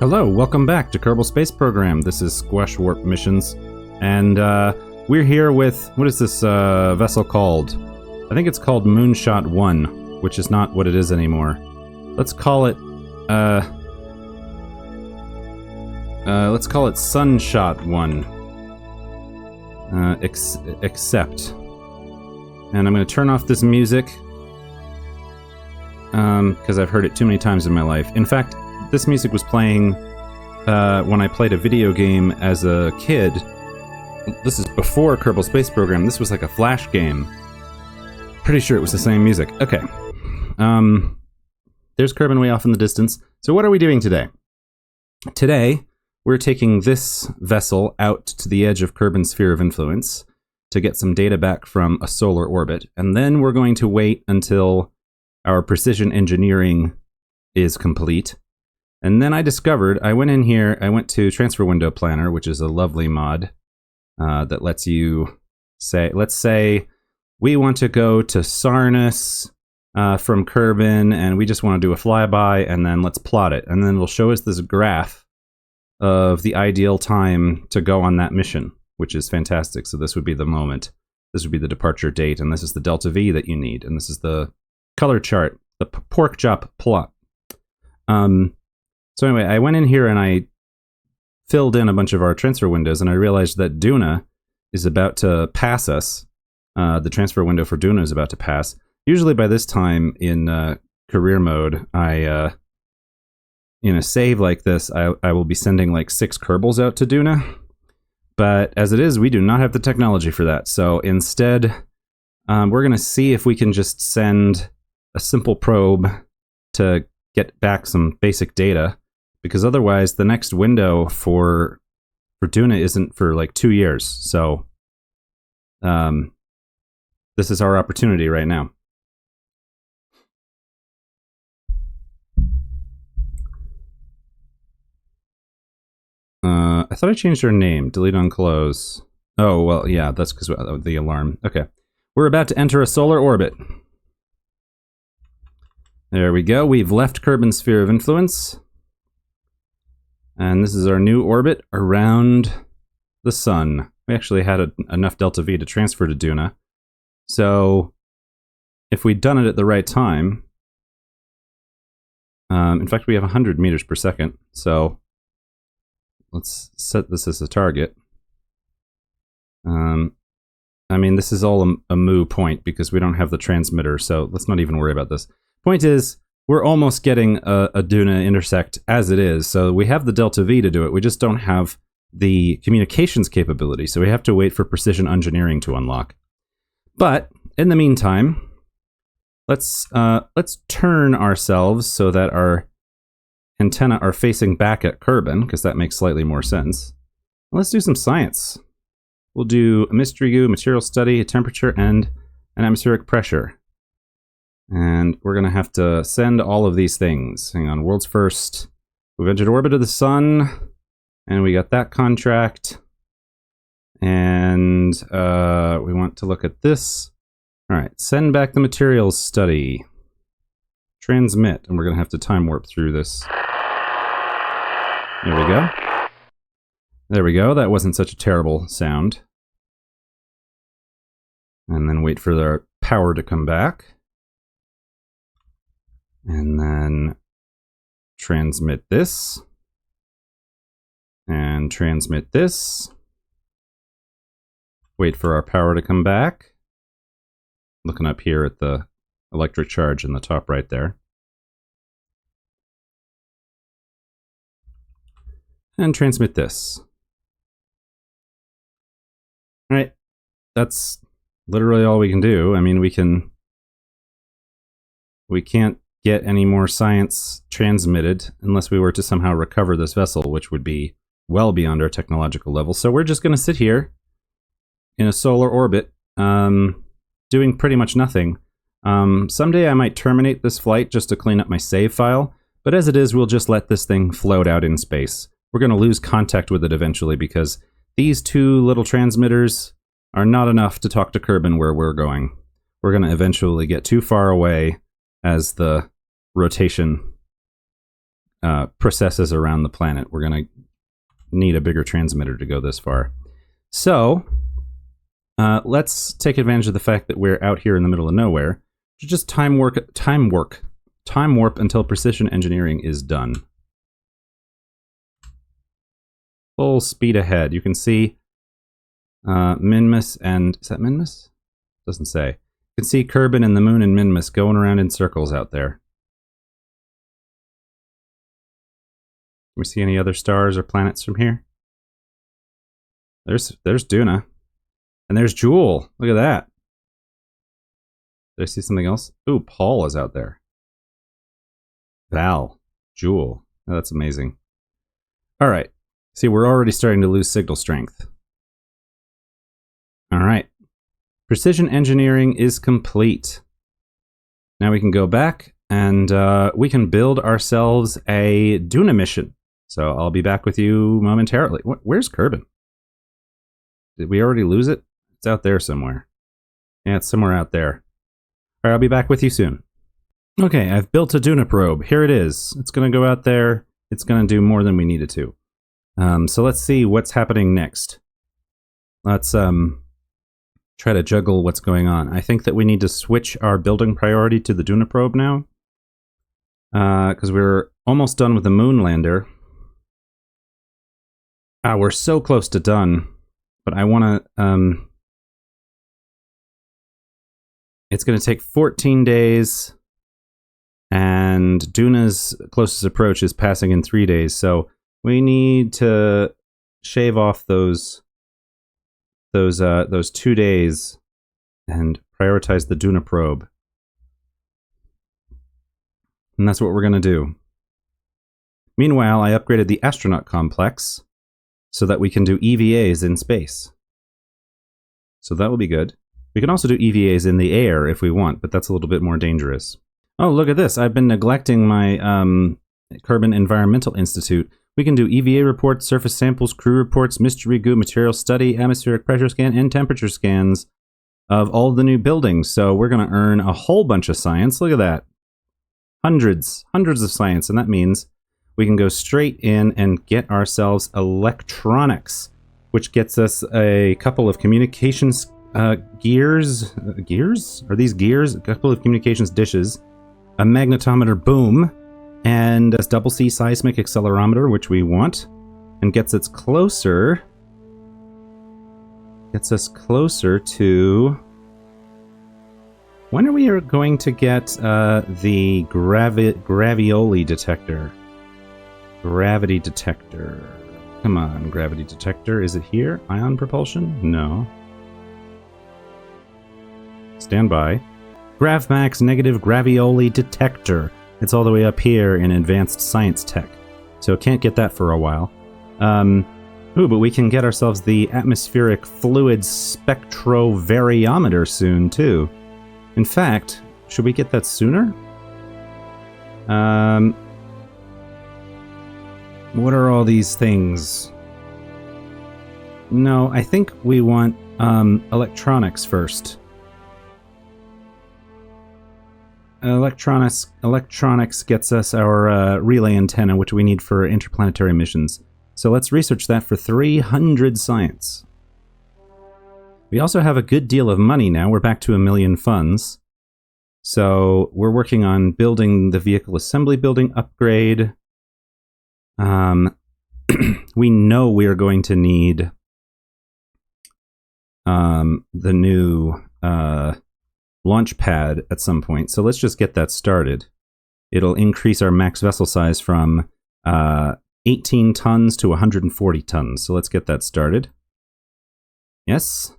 Hello, welcome back to Kerbal Space Program. This is Squashwarp missions, and we're here with, what is this vessel called? I think it's called Moonshot 1, which is not what it is anymore. Let's call it, Sunshot 1. Accept. And I'm going to turn off this music, because I've heard it too many times in my life. In fact, this music was playing when I played a video game as a kid. This is before Kerbal Space Program. This was like a Flash game. Pretty sure it was the same music. Okay. There's Kerbin way off in the distance. So what are we doing today? Today, we're taking this vessel out to the edge of Kerbin's sphere of influence to get some data back from a solar orbit. And then we're going to wait until our precision engineering is complete. And then I discovered, I went in here, I went to Transfer Window Planner, which is a lovely mod that lets you say, let's say we want to go to Sarnus from Kerbin, and we just want to do a flyby, and then let's plot it. And then it'll show us this graph of the ideal time to go on that mission, which is fantastic. So this would be the moment. This would be the departure date, and this is the delta V that you need. And this is the color chart, the pork chop plot. So anyway, I went in here and I filled in a bunch of our transfer windows, and I realized that Duna is about to pass us. The transfer window for Duna is about to pass. Usually by this time in career mode, in a save like this, I will be sending like 6 Kerbals out to Duna. But as it is, we do not have the technology for that. So instead, we're going to see if we can just send a simple probe to get back some basic data. Because otherwise, the next window for Duna isn't for like 2 years. So this is our opportunity right now. I thought I changed her name. Delete on close. Oh, well, yeah, that's because of the alarm. Okay. We're about to enter a solar orbit. There we go. We've left Kerbin's sphere of influence. And this is our new orbit around the sun. We actually had enough delta V to transfer to Duna. So if we'd done it at the right time, in fact, we have 100 meters per second. So let's set this as a target. I mean, this is all a moo point because we don't have the transmitter. So let's not even worry about this. Point is, we're almost getting a Duna intersect as it is, so we have the delta V to do it. We just don't have the communications capability, so we have to wait for precision engineering to unlock. But in the meantime, let's turn ourselves so that our antenna are facing back at Kerbin, because that makes slightly more sense. Let's do some science. We'll do a mystery goo, material study, a temperature, and an atmospheric pressure. And we're going to have to send all of these things. Hang on, world's first. We've entered orbit of the sun, and we got that contract. And we want to look at this. All right, send back the materials study. Transmit, and we're going to have to time warp through this. There we go. There we go, that wasn't such a terrible sound. And then wait for the power to come back. And then transmit this. And transmit this. Wait for our power to come back. Looking up here at the electric charge in the top right there. And transmit this. All right. That's literally all we can do. I mean, we can't get any more science transmitted unless we were to somehow recover this vessel, which would be well beyond our technological level. So we're just going to sit here in a solar orbit, doing pretty much nothing. Someday I might terminate this flight just to clean up my save file, but as it is, we'll just let this thing float out in space. We're going to lose contact with it eventually because these 2 little transmitters are not enough to talk to Kerbin where we're going. We're going to eventually get too far away as the rotation processes around the planet. We're going to need a bigger transmitter to go this far. So let's take advantage of the fact that we're out here in the middle of nowhere to just time warp until precision engineering is done. Full speed ahead. You can see Minmus and... Is that Minmus? Doesn't say. You can see Kerbin and the moon and Minmus going around in circles out there. Can we see any other stars or planets from here? There's Duna. And there's Jewel. Look at that. Did I see something else? Ooh, Paul is out there. Val. Jewel. Oh, that's amazing. Alright. See, we're already starting to lose signal strength. Alright. Precision engineering is complete. Now we can go back and we can build ourselves a Duna mission. So I'll be back with you momentarily. Where's Kerbin? Did we already lose it? It's out there somewhere. Yeah, it's somewhere out there. Alright, I'll be back with you soon. Okay, I've built a Duna probe. Here it is. It's going to go out there. It's going to do more than we need it to. So let's see what's happening next. Let's try to juggle what's going on. I think that we need to switch our building priority to the Duna probe now. Because we're almost done with the moon lander. We're so close to done. But I want to... it's going to take 14 days. And Duna's closest approach is passing in 3 days. So we need to shave off those 2 days and prioritize the Duna probe. And that's what we're going to do. Meanwhile, I upgraded the astronaut complex so that we can do EVAs in space. So that will be good. We can also do EVAs in the air if we want, but that's a little bit more dangerous. Oh, look at this. I've been neglecting my Kerbin Environmental Institute. We can do EVA reports, surface samples, crew reports, mystery goo, material study, atmospheric pressure scan, and temperature scans of all the new buildings. So we're going to earn a whole bunch of science. Look at that. Hundreds of science. And that means we can go straight in and get ourselves electronics, which gets us a couple of communications gears. Gears? Are these gears? A couple of communications dishes, a magnetometer boom, and a double C seismic accelerometer, which we want, and gets us closer to... When are we going to get the gravioli detector? Gravity detector. Come on, gravity detector. Is it here? Ion propulsion? No. Stand by. GravMax negative gravioli detector. It's all the way up here in advanced science tech. So can't get that for a while. Ooh, but we can get ourselves the atmospheric fluid spectrovariometer soon, too. In fact, should we get that sooner? What are all these things? No, I think we want electronics first. Electronics gets us our relay antenna, which we need for interplanetary missions. So let's research that for 300 science. We also have a good deal of money now. We're back to 1 million funds. So we're working on building the vehicle assembly building upgrade. We know we are going to need the new launch pad at some point. So let's just get that started. It'll increase our max vessel size from 18 tons to 140 tons. So let's get that started. Yes.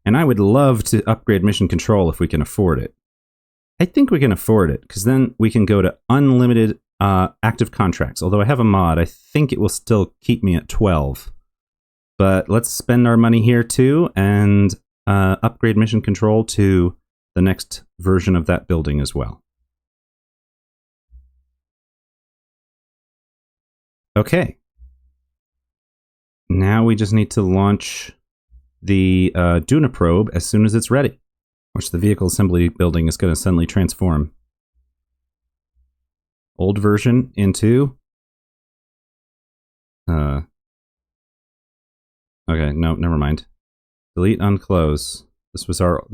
And I would love to upgrade mission control if we can afford it. I think we can afford it, because then we can go to unlimited active contracts. Although I have a mod, I think it will still keep me at 12. But let's spend our money here too, and upgrade mission control to the next version of that building as well. Okay. Now we just need to launch the Duna probe as soon as it's ready, which the vehicle assembly building is going to suddenly transform. Old version into... Okay, no, never mind. Delete, unclose. This was our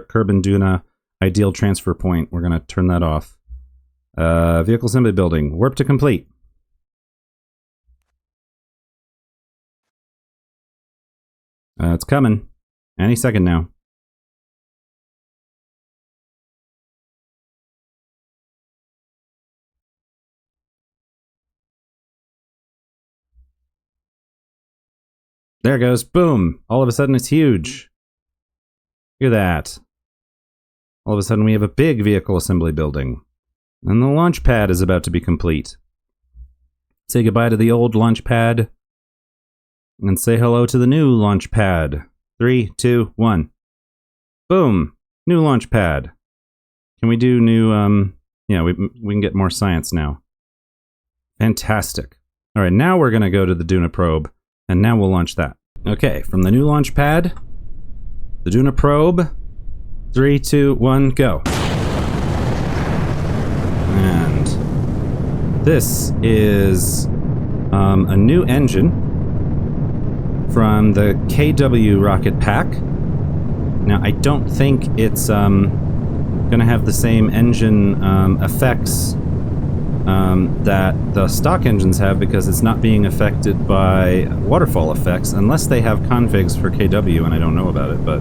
Kerbin Duna ideal transfer point. We're gonna turn that off. Vehicle assembly building. Warp to complete. It's coming. Any second now. There it goes. Boom. All of a sudden it's huge. Look at that. All of a sudden we have a big vehicle assembly building. And the launch pad is about to be complete. Say goodbye to the old launch pad. And say hello to the new launch pad. 3, 2, 1. Boom. New launch pad. Can we do new, yeah, we can get more science now. Fantastic. All right, now we're going to go to the Duna probe. And now we'll launch that. Okay, from the new launch pad, the Duna probe, 3, 2, 1, go. And this is a new engine from the KW rocket pack. Now, I don't think it's going to have the same engine effects that the stock engines have, because it's not being affected by waterfall effects unless they have configs for KW and I don't know about it, but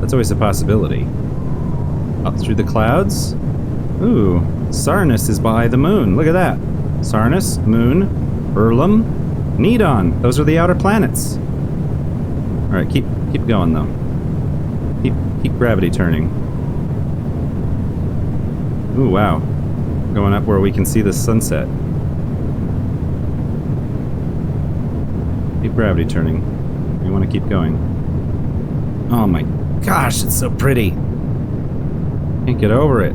that's always a possibility. Up through the clouds. Ooh, Sarnus is by the moon. Look at that. Sarnus, Moon, Erlum, Nidon. Those are the outer planets. Alright, keep going though. Keep gravity turning. Ooh, wow. Going up where we can see the sunset. Keep gravity turning. You want to keep going. Oh my gosh, it's so pretty. Can't get over it.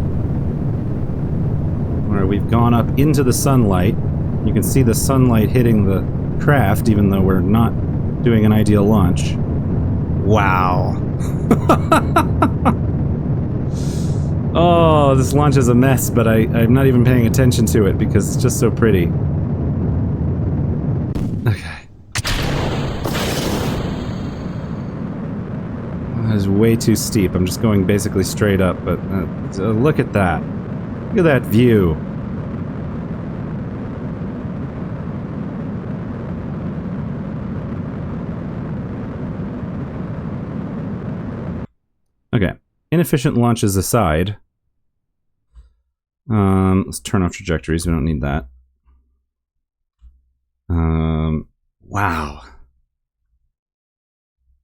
Where we've gone up into the sunlight. You can see the sunlight hitting the craft, even though we're not doing an ideal launch. Wow. Oh, this launch is a mess, but I'm not even paying attention to it because it's just so pretty. Okay. That is way too steep. I'm just going basically straight up, but look at that. Look at that view. Okay. Inefficient launches aside. Let's turn off trajectories. We don't need that. Wow.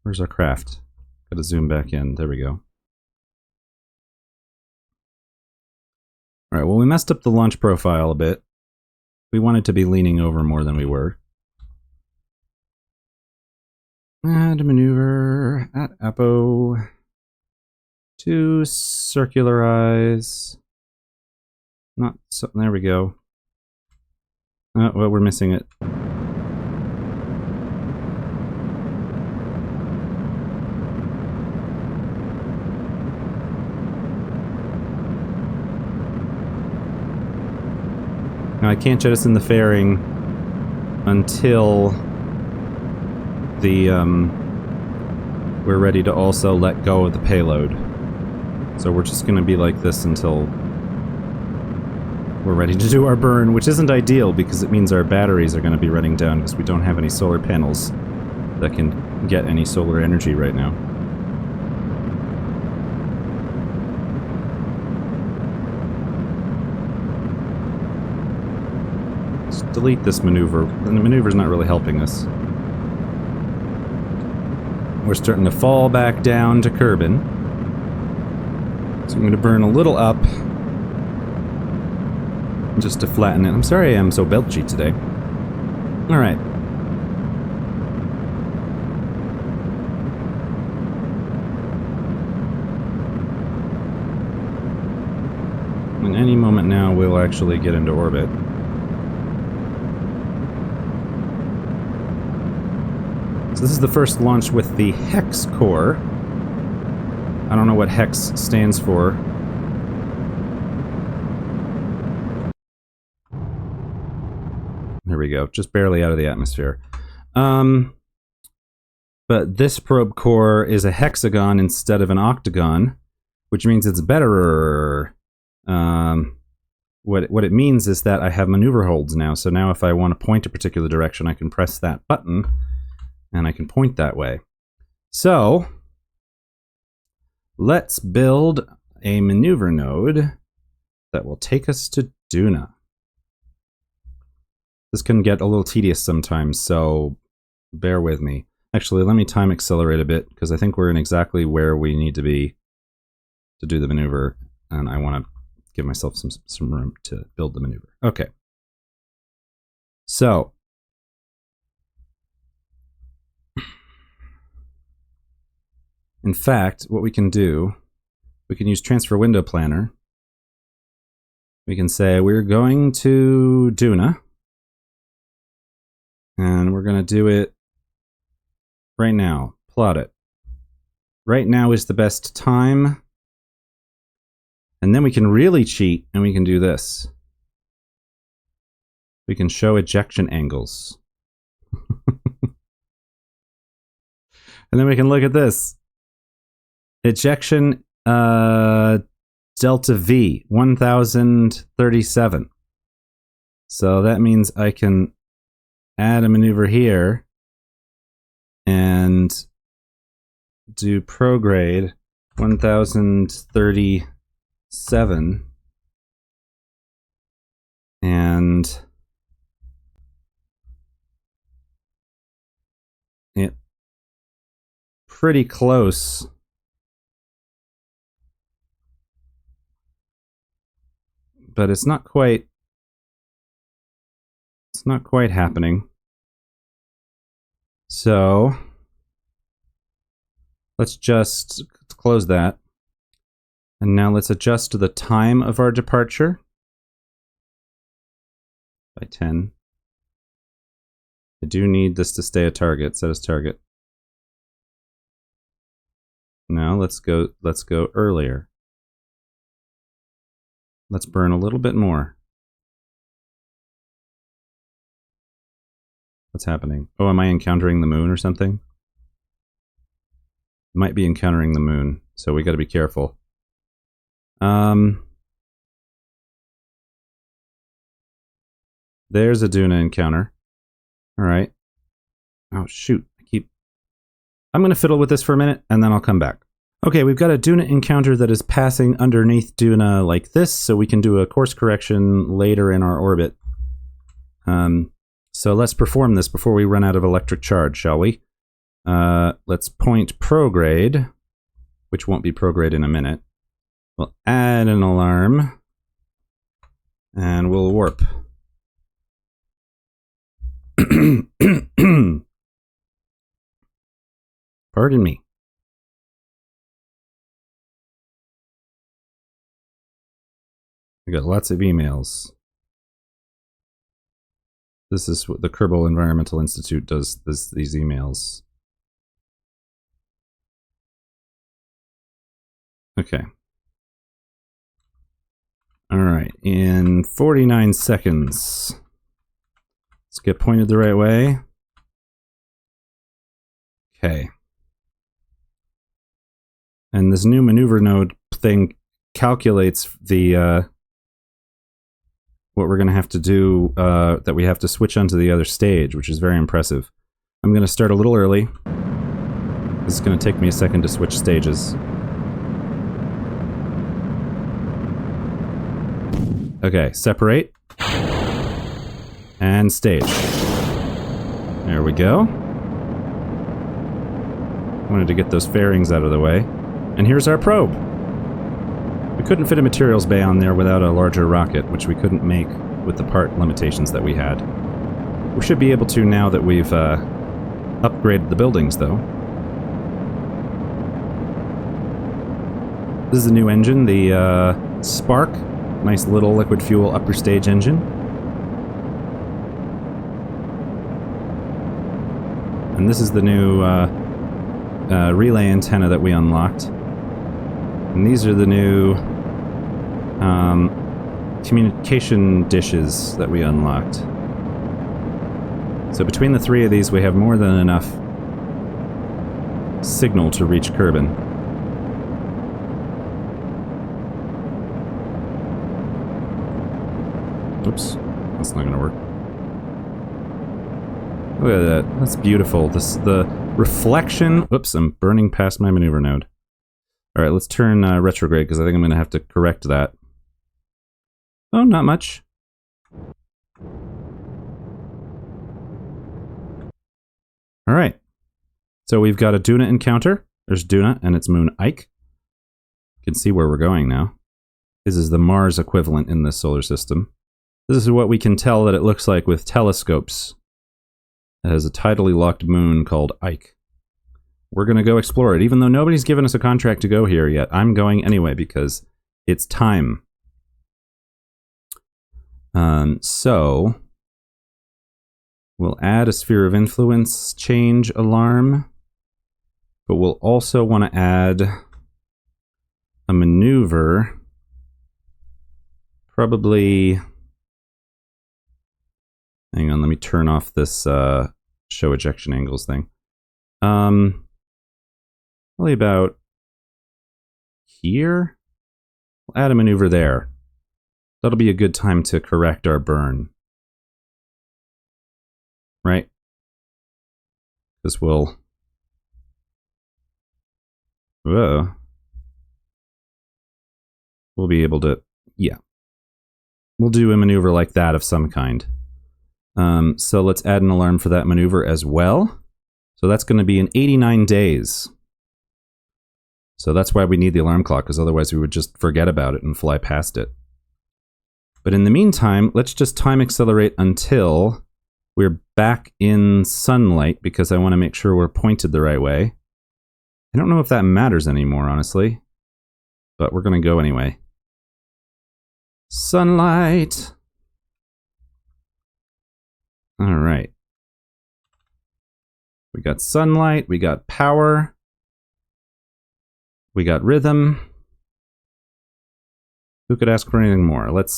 Where's our craft? Gotta zoom back in. There we go. Alright, well, we messed up the launch profile a bit. We wanted to be leaning over more than we were. Add maneuver. At Apo. To circularize. Not so. There we go. Oh, well, we're missing it. Now, I can't jettison the fairing until the we're ready to also let go of the payload. So we're just going to be like this until we're ready to do our burn, which isn't ideal because it means our batteries are going to be running down because we don't have any solar panels that can get any solar energy right now. Let's delete this maneuver. The maneuver's not really helping us. We're starting to fall back down to Kerbin. So I'm going to burn a little up just to flatten it. I'm sorry I am so belchy today. Alright. In any moment now, we'll actually get into orbit. So this is the first launch with the Hex core. I don't know what Hex stands for. There we go. Just barely out of the atmosphere. But this probe core is a hexagon instead of an octagon, which means it's better. What it means is that I have maneuver holds now. So now if I want to point a particular direction, I can press that button and I can point that way. So let's build a maneuver node that will take us to Duna. This can get a little tedious sometimes, so bear with me. Actually, let me time accelerate a bit, because I think we're in exactly where we need to be to do the maneuver, and I want to give myself some room to build the maneuver. Okay. So, in fact, what we can do, we can use Transfer Window Planner. We can say we're going to Duna, and we're going to do it right now. Plot it. Right now is the best time. And then we can really cheat, and we can do this. We can show ejection angles. And then we can look at this. Ejection delta V, 1037. So that means I can add a maneuver here and do prograde 1037. And it pretty close. But it's not quite happening. So let's just close that. And now let's adjust to the time of our departure by 10. I do need this to stay a target. Set as target. Now let's go earlier. Let's burn a little bit more. What's happening? Oh, am I encountering the moon or something? Might be encountering the moon, so we got to be careful. There's a Duna encounter. All right. Oh shoot! I'm going to fiddle with this for a minute, and then I'll come back. Okay, we've got a Duna encounter that is passing underneath Duna like this, so we can do a course correction later in our orbit. So let's perform this before we run out of electric charge, shall we? Let's point prograde, which won't be prograde in a minute. We'll add an alarm, and we'll warp. Pardon me. I got lots of emails. This is what the Kerbal Environmental Institute does, these emails. Okay. Alright, in 49 seconds. Let's get pointed the right way. Okay. And this new maneuver node thing calculates the what we're going to have to do, that we have to switch onto the other stage, which is very impressive. I'm going to start a little early. This is going to take me a second to switch stages. Okay, separate. And stage. There we go. Wanted to get those fairings out of the way. And here's our probe. We couldn't fit a materials bay on there without a larger rocket, which we couldn't make with the part limitations that we had. We should be able to now that we've upgraded the buildings, though. This is the new engine, the Spark. Nice little liquid fuel upper stage engine. And this is the new relay antenna that we unlocked. And these are the new communication dishes that we unlocked. So between the three of these, we have more than enough signal to reach Kerbin. Oops, that's not gonna work. Look at that, that's beautiful. The reflection, whoops, I'm burning past my maneuver node. Alright, let's turn retrograde, because I think I'm gonna have to correct that. Oh, not much. Alright, so we've got a Duna encounter. There's Duna and its moon Ike. You can see where we're going now. This is the Mars equivalent in this solar system. This is what we can tell that it looks like with telescopes. It has a tidally locked moon called Ike. We're going to go explore it, even though nobody's given us a contract to go here yet. I'm going anyway because it's time. So we'll add a sphere of influence change alarm, but we'll also want to add a maneuver. Probably. Hang on, let me turn off this show ejection angles thing. Probably about here. We'll add a maneuver there. That'll be a good time to correct our burn. Right? Because we'll... Whoa. We'll be able to... Yeah. We'll do a maneuver like that of some kind. So let's add an alarm for that maneuver as well. So that's going to be in 89 days. So that's why we need the alarm clock, because otherwise we would just forget about it and fly past it. But in the meantime, let's just time accelerate until we're back in sunlight, because I want to make sure we're pointed the right way. I don't know if that matters anymore, honestly. But we're going to go anyway. Sunlight! Alright. We got sunlight, we got power, we got rhythm. Who could ask for anything more? Let's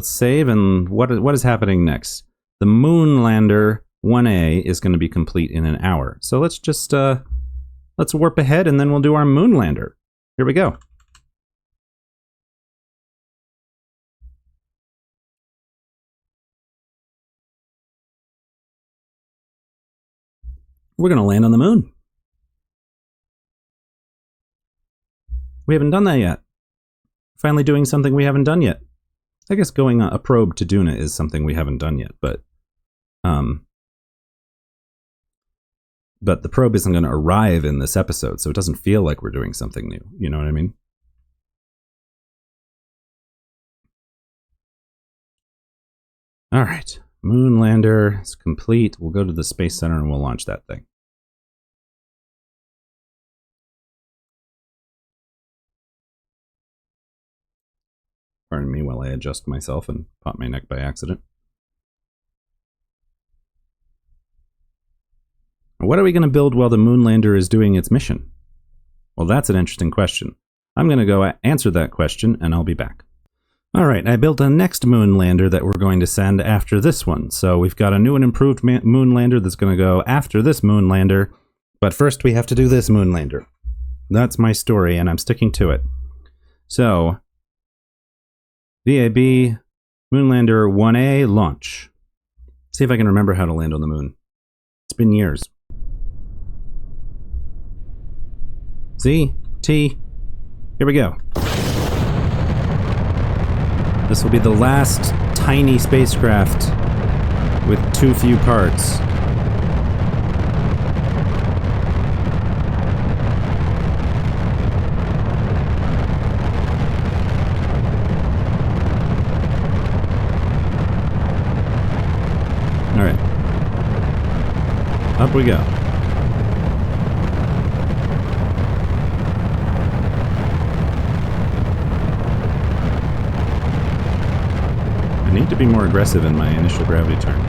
save, and what is happening next? The Moonlander 1A is going to be complete in an hour. So let's just let's warp ahead and then we'll do our Moonlander. Here we go. We're going to land on the moon. We haven't done that yet. Finally doing something we haven't done yet. I guess going a probe to Duna is something we haven't done yet, but the probe isn't going to arrive in this episode, so it doesn't feel like we're doing something new. You know what I mean? All right. Moonlander is complete. We'll go to the Space Center and we'll launch that thing. Pardon me while I adjust myself and pop my neck by accident. What are we going to build while the Moonlander is doing its mission? Well, that's an interesting question. I'm going to go answer that question and I'll be back. Alright, I built a next Moonlander that we're going to send after this one. So we've got a new and improved Moonlander that's going to go after this Moonlander. But first we have to do this Moonlander. That's my story and I'm sticking to it. So, VAB, Moonlander 1A, launch. See if I can remember how to land on the moon. It's been years. Z, T, here we go. This will be the last tiny spacecraft with too few parts. All right. Up we go. I need to be more aggressive in my initial gravity turn.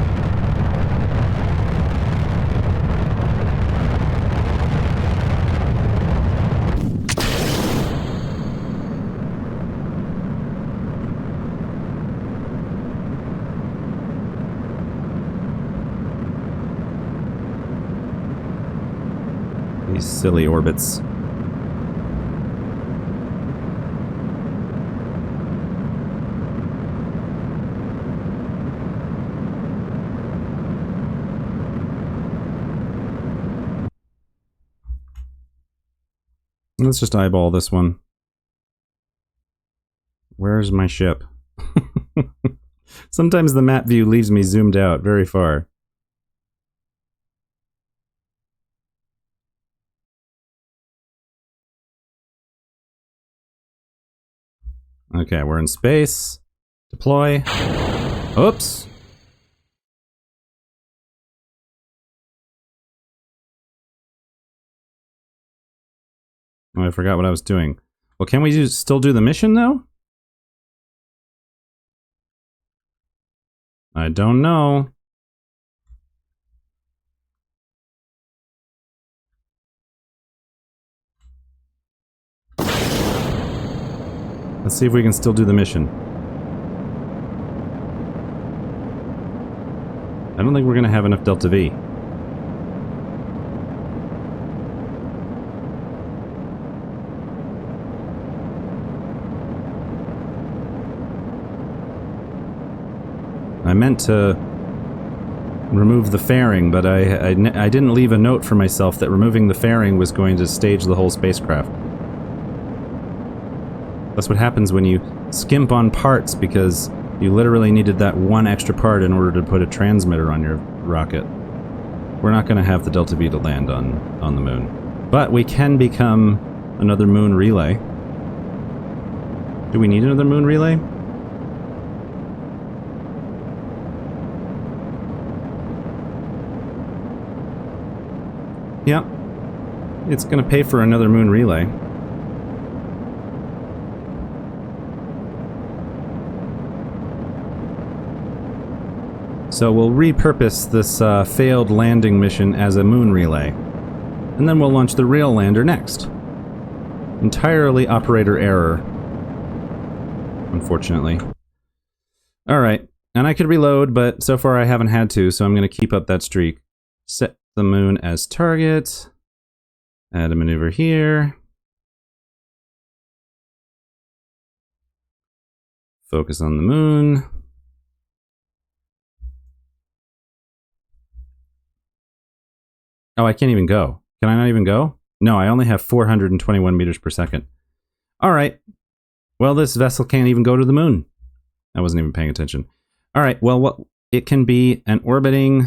These silly orbits. Let's just eyeball this one. Where's my ship? Sometimes the map view leaves me zoomed out very far. Okay, we're in space. Deploy. Oops. Oh, I forgot what I was doing. Well, can we still do the mission, though? I don't know. Let's see if we can still do the mission. I don't think we're going to have enough Delta V. I meant to remove the fairing, but I didn't leave a note for myself that removing the fairing was going to stage the whole spacecraft. That's what happens when you skimp on parts because you literally needed that one extra part in order to put a transmitter on your rocket. We're not going to have the Delta V to land on the moon. But we can become another moon relay. Do we need another moon relay? Yep. It's going to pay for another moon relay. So we'll repurpose this failed landing mission as a moon relay. And then we'll launch the real lander next. Entirely operator error. Unfortunately. Alright. And I could reload, but so far I haven't had to, so I'm going to keep up that streak. Set the moon as target. Add a maneuver here. Focus on the moon. Oh, I can't even go. Can I not even go? No, I only have 421 meters per second. Alright. Well, this vessel can't even go to the moon. I wasn't even paying attention. Alright, well, what it can be an orbiting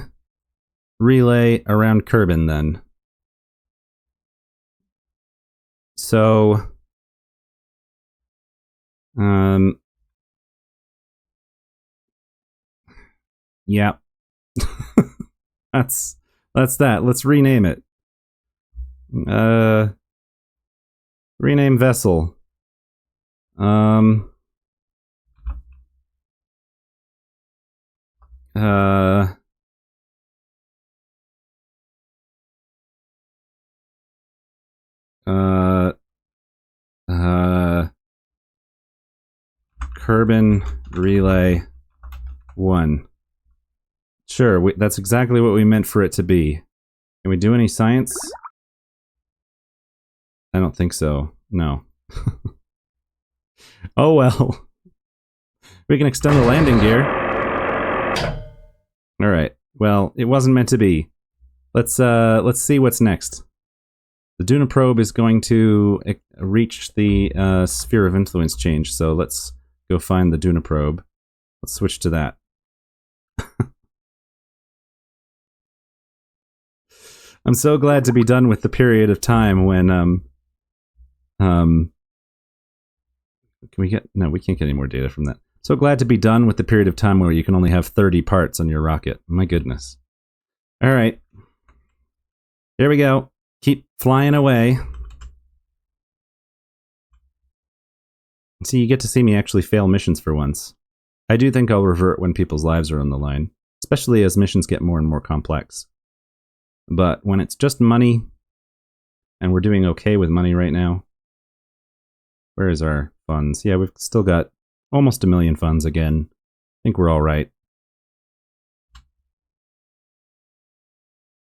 relay around Kerbin, then. So... yeah. That's that. Let's rename it. Rename vessel. Kerbin Relay 1. Sure, that's exactly what we meant for it to be. Can we do any science? I don't think so. No. Oh well. We can extend the landing gear. Alright. Well, it wasn't meant to be. Let's see what's next. The Duna probe is going to reach the sphere of influence change, so let's go find the Duna probe. Let's switch to that. I'm so glad to be done with the period of time when can we get... No, we can't get any more data from that. So glad to be done with the period of time where you can only have 30 parts on your rocket. My goodness. Alright. Here we go. Keep flying away. See, you get to see me actually fail missions for once. I do think I'll revert when people's lives are on the line, especially as missions get more and more complex. But when it's just money, and we're doing okay with money right now. Where is our funds? Yeah, we've still got almost 1 million funds again. I think we're all right.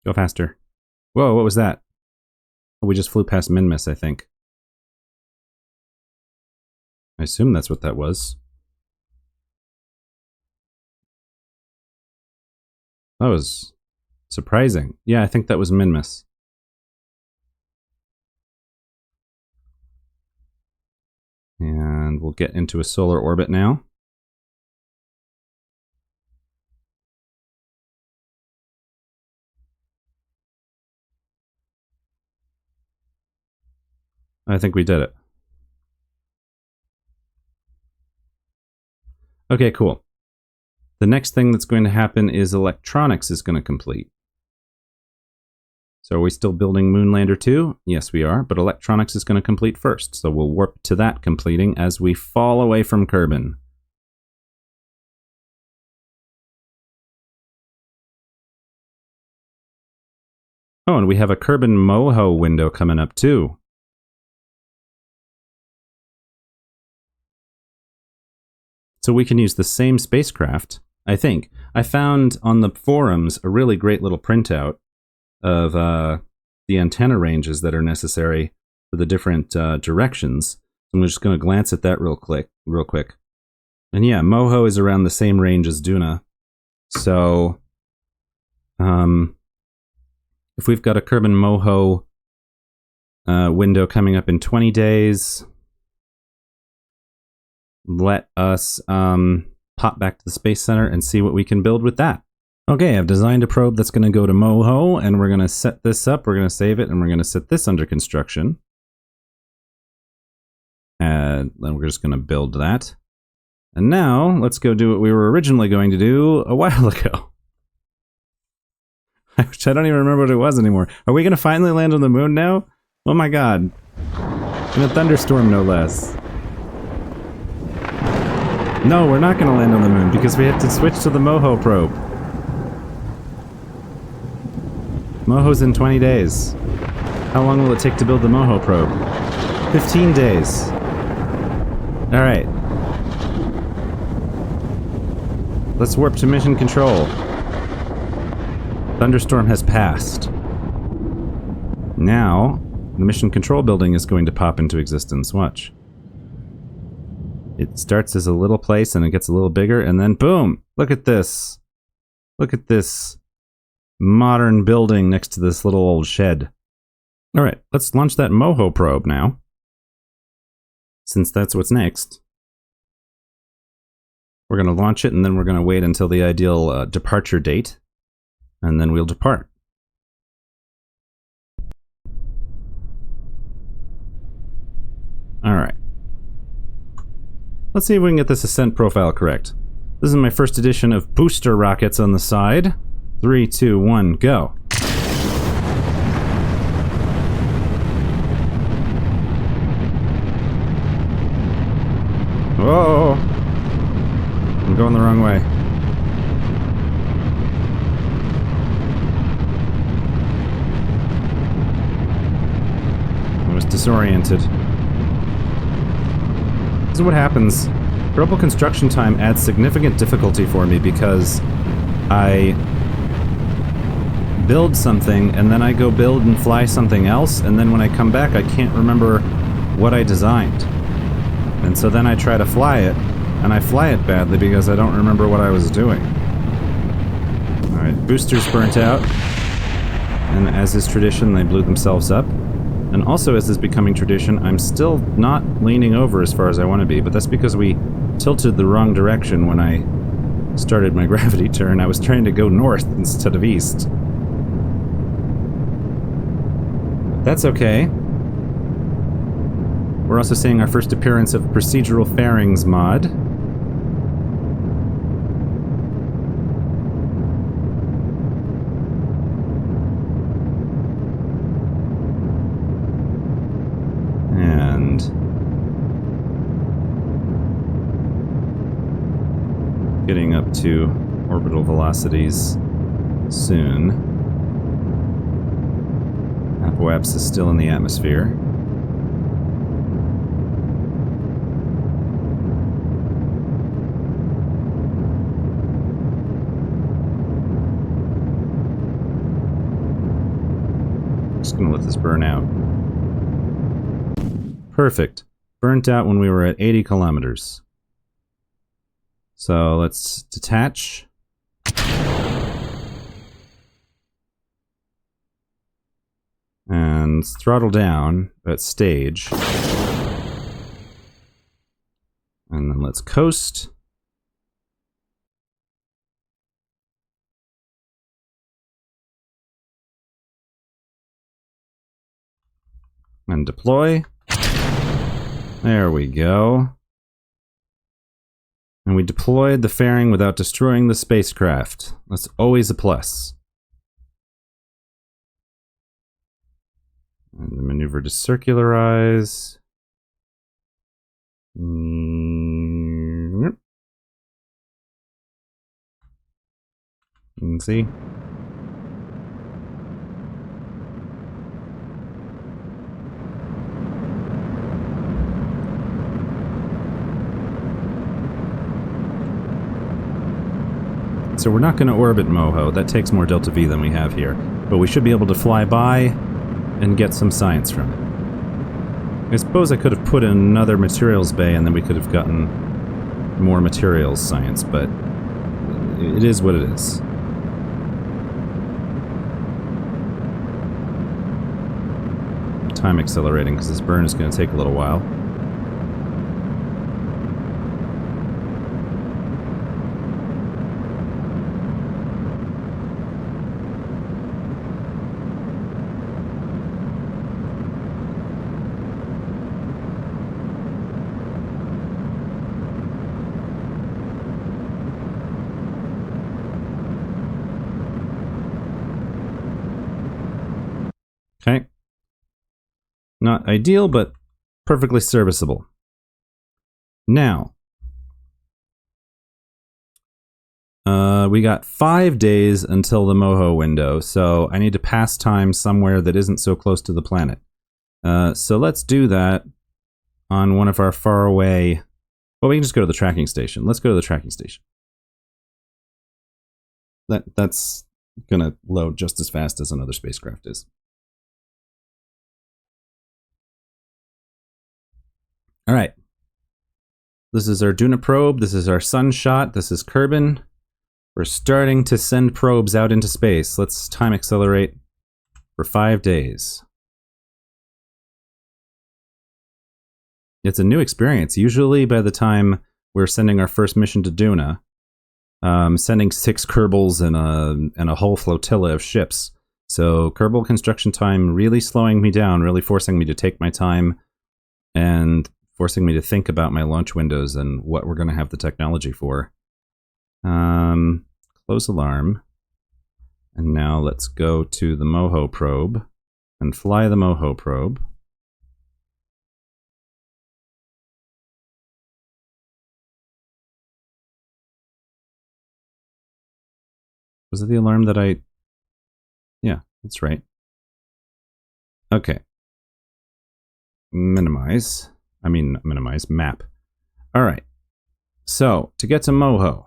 Go faster. Whoa, what was that? We just flew past Minmus, I think. I assume that's what that was. That was surprising. Yeah, I think that was Minmus. And we'll get into a solar orbit now. I think we did it. Okay, cool. The next thing that's going to happen is electronics is going to complete. So are we still building Moonlander 2? Yes, we are, but electronics is going to complete first. So we'll warp to that completing as we fall away from Kerbin. Oh, and we have a Kerbin Moho window coming up too. So we can use the same spacecraft, I think. I found on the forums a really great little printout of the antenna ranges that are necessary for the different directions. I'm just going to glance at that real quick. And yeah, Moho is around the same range as Duna. So if we've got a Kerbin Moho window coming up in 20 days, let us pop back to the Space Center and see what we can build with that. Okay, I've designed a probe that's going to go to Moho, and we're going to set this up, we're going to save it, and we're going to set this under construction. And then we're just going to build that. And now, let's go do what we were originally going to do a while ago. Which I don't even remember what it was anymore. Are we going to finally land on the moon now? Oh my god. In a thunderstorm, no less. No, we're not going to land on the moon because we have to switch to the Moho probe. Moho's in 20 days. How long will it take to build the Moho probe? 15 days. Alright. Let's warp to mission control. Thunderstorm has passed. Now, the mission control building is going to pop into existence. Watch. It starts as a little place and it gets a little bigger and then boom! Look at this. Look at this modern building next to this little old shed. Alright, let's launch that Moho probe now. Since that's what's next. We're going to launch it and then we're going to wait until the ideal departure date. And then we'll depart. Alright. Let's see if we can get this ascent profile correct. This is my first edition of booster rockets on the side. 3, 2, 1, go. Whoa! I'm going the wrong way. I was disoriented. This is what happens. Global construction time adds significant difficulty for me because I build something and then I go build and fly something else, and then when I come back I can't remember what I designed. And so then I try to fly it, and I fly it badly because I don't remember what I was doing. Alright, boosters burnt out. And as is tradition, they blew themselves up. And also, as is becoming tradition, I'm still not leaning over as far as I want to be, but that's because we tilted the wrong direction when I started my gravity turn. I was trying to go north instead of east. That's okay. We're also seeing our first appearance of procedural fairings mod. And getting up to orbital velocities soon. Apoapsis is still in the atmosphere. Just gonna let this burn out. Perfect. Burnt out when we were at 80 kilometers. So let's detach. And throttle down at stage. And then let's coast. And deploy. There we go. And we deployed the fairing without destroying the spacecraft. That's always a plus. And the maneuver to circularize. Let's see. So we're not going to orbit Moho. That takes more delta V than we have here. But we should be able to fly by and get some science from it. I suppose I could have put in another materials bay and then we could have gotten more materials science, but it is what it is. Time accelerating because this burn is going to take a little while. Okay. Not ideal, but perfectly serviceable. Now, we got 5 days until the Moho window, so I need to pass time somewhere that isn't so close to the planet. So let's do that on one of our faraway... Well, we can just go to the tracking station. Let's go to the tracking station. That's gonna load just as fast as another spacecraft is. All right. This is our Duna probe. This is our Sunshot. This is Kerbin. We're starting to send probes out into space. Let's time accelerate for 5 days. It's a new experience. Usually by the time we're sending our first mission to Duna, sending 6 Kerbals and a whole flotilla of ships. So Kerbal construction time really slowing me down, really forcing me to take my time and forcing me to think about my launch windows and what we're going to have the technology for. Close alarm. And now let's go to the Moho probe and fly the Moho probe. Was it the alarm that I... Yeah, that's right. Okay. Minimize. Map. All right. So, to get to Moho.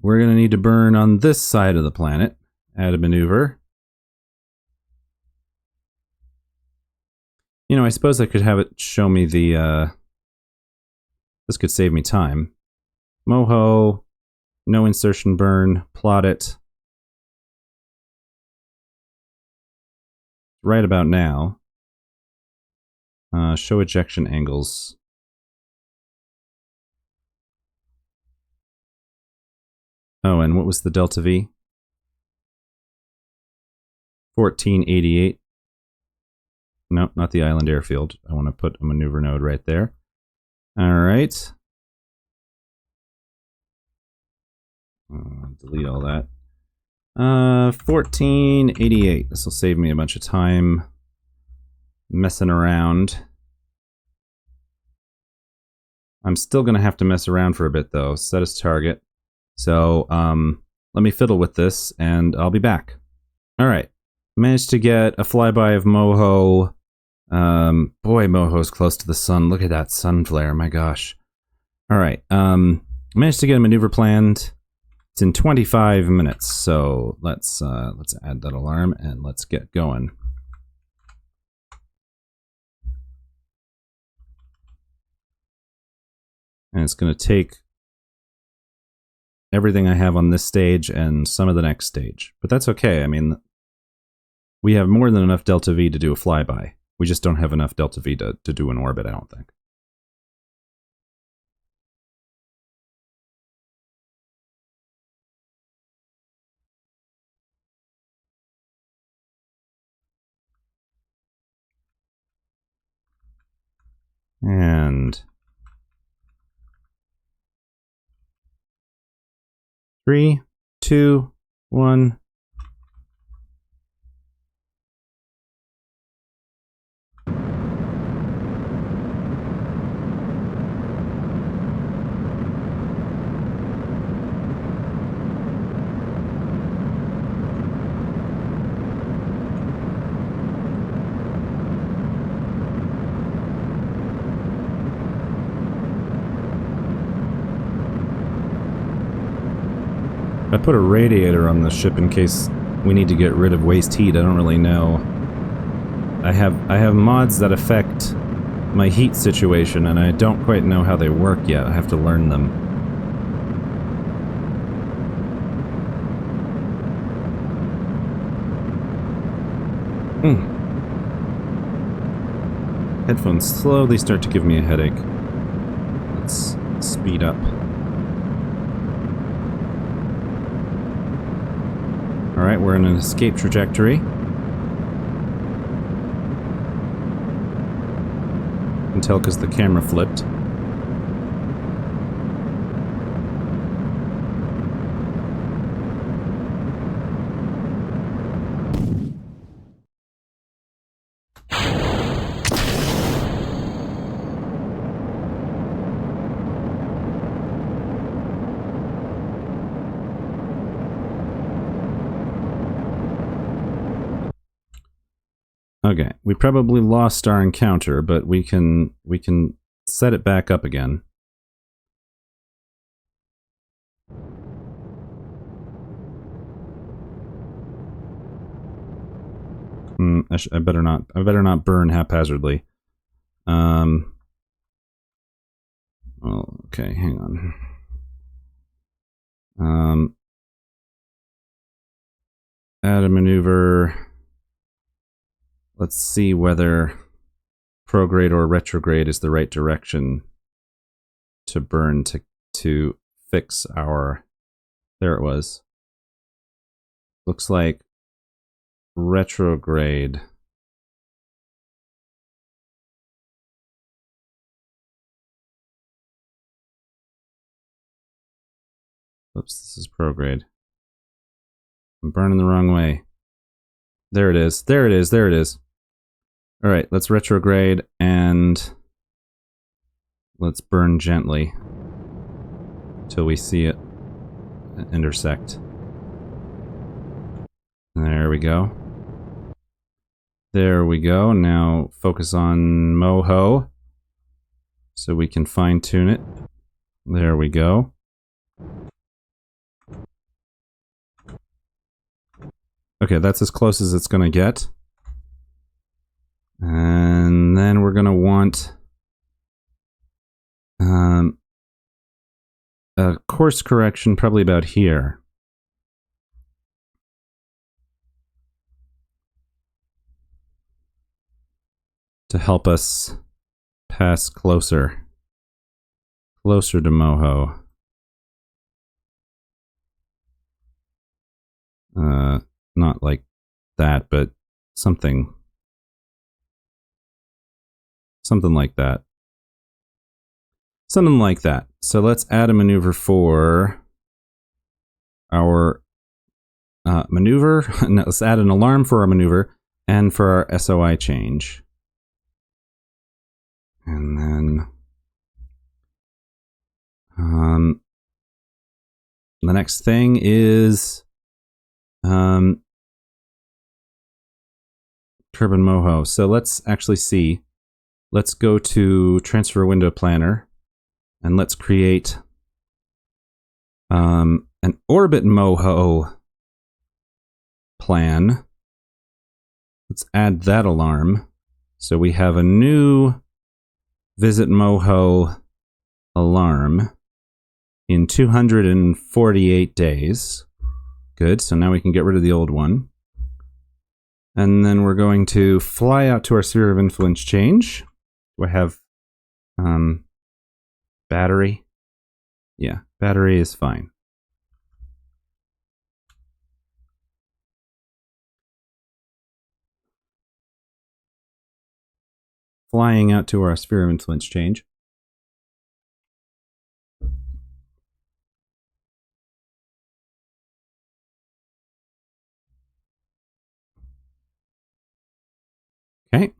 We're going to need to burn on this side of the planet. Add a maneuver. You know, I suppose I could have it show me the... This could save me time. Moho, no insertion burn, plot it. Right about now. Show ejection angles. Oh, and what was the delta V? 1488. No, not the island airfield. I want to put a maneuver node right there. All right. Delete all that. 1488. This will save me a bunch of time messing around. I'm still going to have to mess around for a bit, though. Set as target. So, let me fiddle with this, and I'll be back. All right. Managed to get a flyby of Moho. Boy, Moho's close to the sun. Look at that sun flare. My gosh. All right. Managed to get a maneuver planned. It's in 25 minutes, so let's add that alarm and let's get going. And it's going to take everything I have on this stage and some of the next stage. But that's okay. I mean, we have more than enough delta V to do a flyby. We just don't have enough delta V to do an orbit, I don't think. And 3, 2, 1. I put a radiator on the ship in case we need to get rid of waste heat. I don't really know. I have mods that affect my heat situation, and I don't quite know how they work yet. I have to learn them. Headphones slowly start to give me a headache. Let's speed up. Alright, we're in an escape trajectory. You can tell because the camera flipped. Okay, we probably lost our encounter, but we can set it back up again. I better not burn haphazardly. Well, okay, hang on. Add a maneuver. Let's see whether prograde or retrograde is the right direction to burn to fix our... There it was. Looks like retrograde. Oops, this is prograde. I'm burning the wrong way. There it is. There it is. There it is. All right, let's retrograde and let's burn gently till we see it intersect. There we go. There we go. Now focus on Moho so we can fine tune it. There we go. Okay, that's as close as it's going to get. And then we're going to want a course correction probably about here. To help us pass closer to Moho. Not like that, but something like that. Something like that. So let's add a maneuver for our maneuver. No, let's add an alarm for our maneuver and for our SOI change. And then the next thing is Kerbin Moho. So let's actually see. Let's go to Transfer Window Planner and let's create an an orbit Moho plan. Let's add that alarm. So we have a new visit Moho alarm in 248 days. Good, so now we can get rid of the old one. And then we're going to fly out to our sphere of influence change. Do I have battery? Yeah, battery is fine. Flying out to our sphere of influence change. Okay.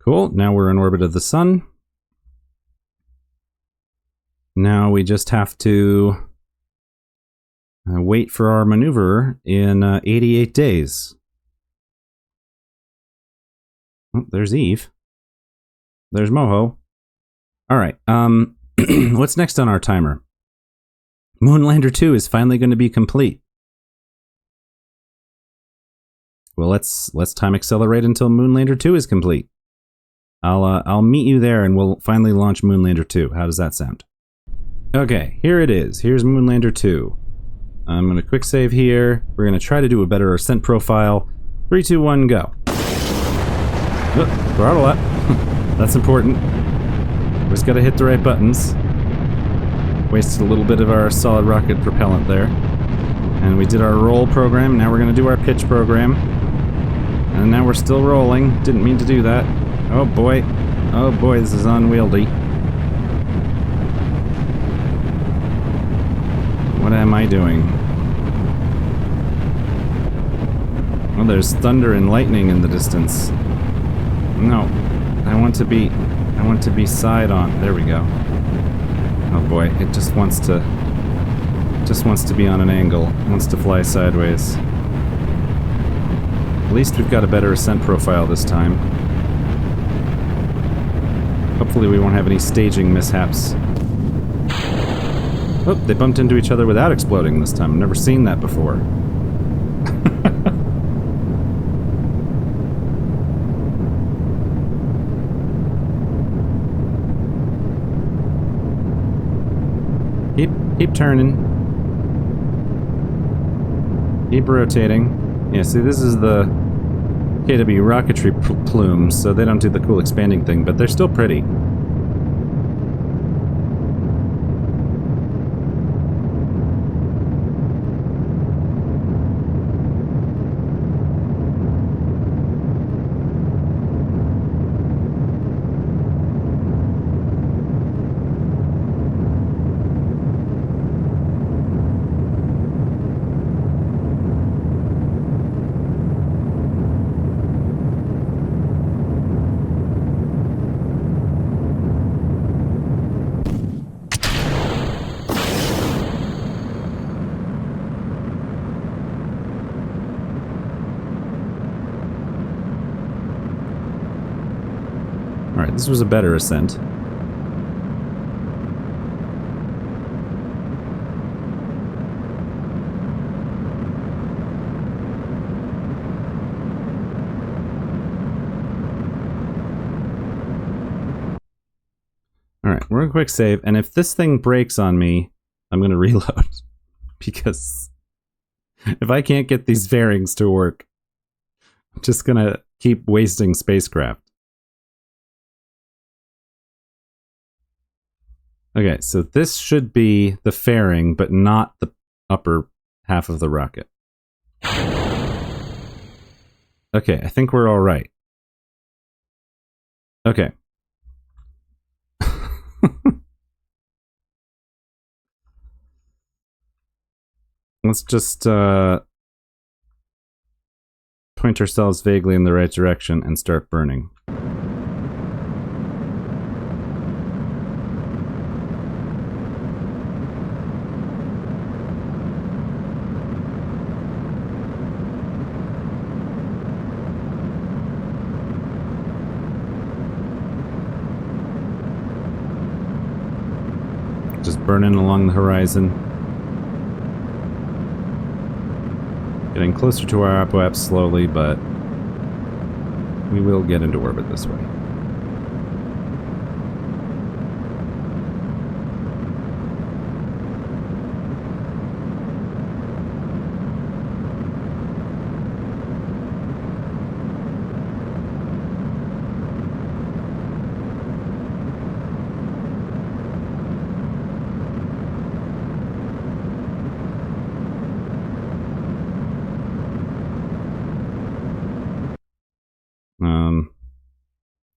Cool. Now we're in orbit of the sun. Now we just have to wait for our maneuver in 88 days. Oh, there's Eve. There's Moho. All right. What's next on our timer? Moonlander 2 is finally going to be complete. Well, let's time accelerate until Moonlander 2 is complete. I'll meet you there and we'll finally launch Moonlander 2. How does that sound? Okay, here it is. Here's Moonlander 2. I'm going to quick save here. We're going to try to do a better ascent profile. 3, 2, 1, go. Oh, throttle up. That's important. We just got to hit the right buttons. Wasted a little bit of our solid rocket propellant there. And we did our roll program. Now we're going to do our pitch program. And now we're still rolling. Didn't mean to do that. Oh boy. Oh boy, this is unwieldy. What am I doing? Oh, there's thunder and lightning in the distance. No. I want to be side on. There we go. Oh boy, it just wants to be on an angle. It wants to fly sideways. At least we've got a better ascent profile this time. Hopefully we won't have any staging mishaps. Oh, they bumped into each other without exploding this time. I've never seen that before. Keep turning. Keep rotating. Yeah, see, this is the KW rocketry plumes, so they don't do the cool expanding thing, but they're still pretty. Alright, this was a better ascent. Alright, we're gonna quick save, and if this thing breaks on me, I'm gonna reload. Because if I can't get these fairings to work, I'm just gonna keep wasting spacecraft. Okay, so this should be the fairing, but not the upper half of the rocket. Okay, I think we're all right. Okay. Let's just point ourselves vaguely in the right direction and start burning. burning along the horizon. Getting closer to our apoaps slowly, but we will get into orbit this way.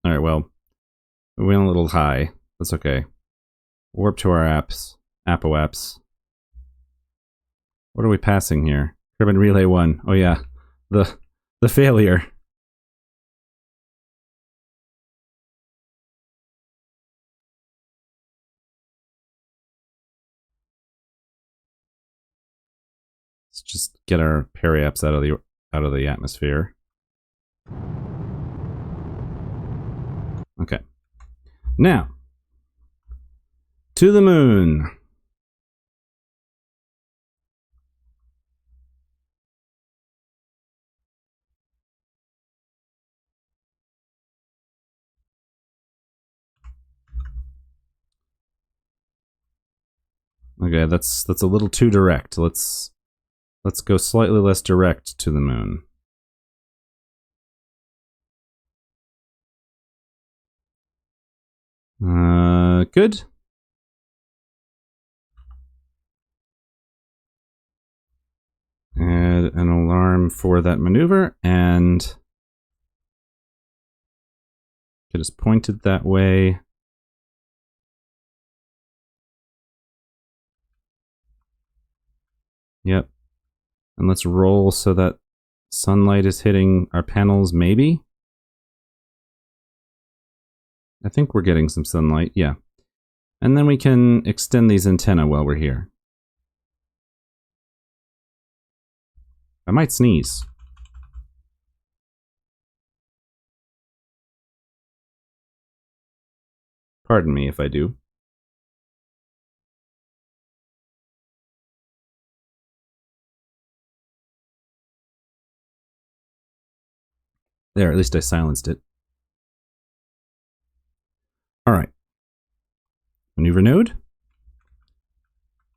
Alright, well, we went a little high. That's okay. Warp to our apoaps. What are we passing here? Kerbin Relay 1. Oh yeah, the failure. Let's just get our periaps out of the atmosphere. Okay. Now, to the moon. Okay, that's a little too direct. Let's go slightly less direct to the moon. Good. Add an alarm for that maneuver and get us pointed that way. Yep. And let's roll so that sunlight is hitting our panels, maybe? I think we're getting some sunlight, yeah. And then we can extend these antennae while we're here. I might sneeze. Pardon me if I do. There, at least I silenced it. Alright. Maneuver node.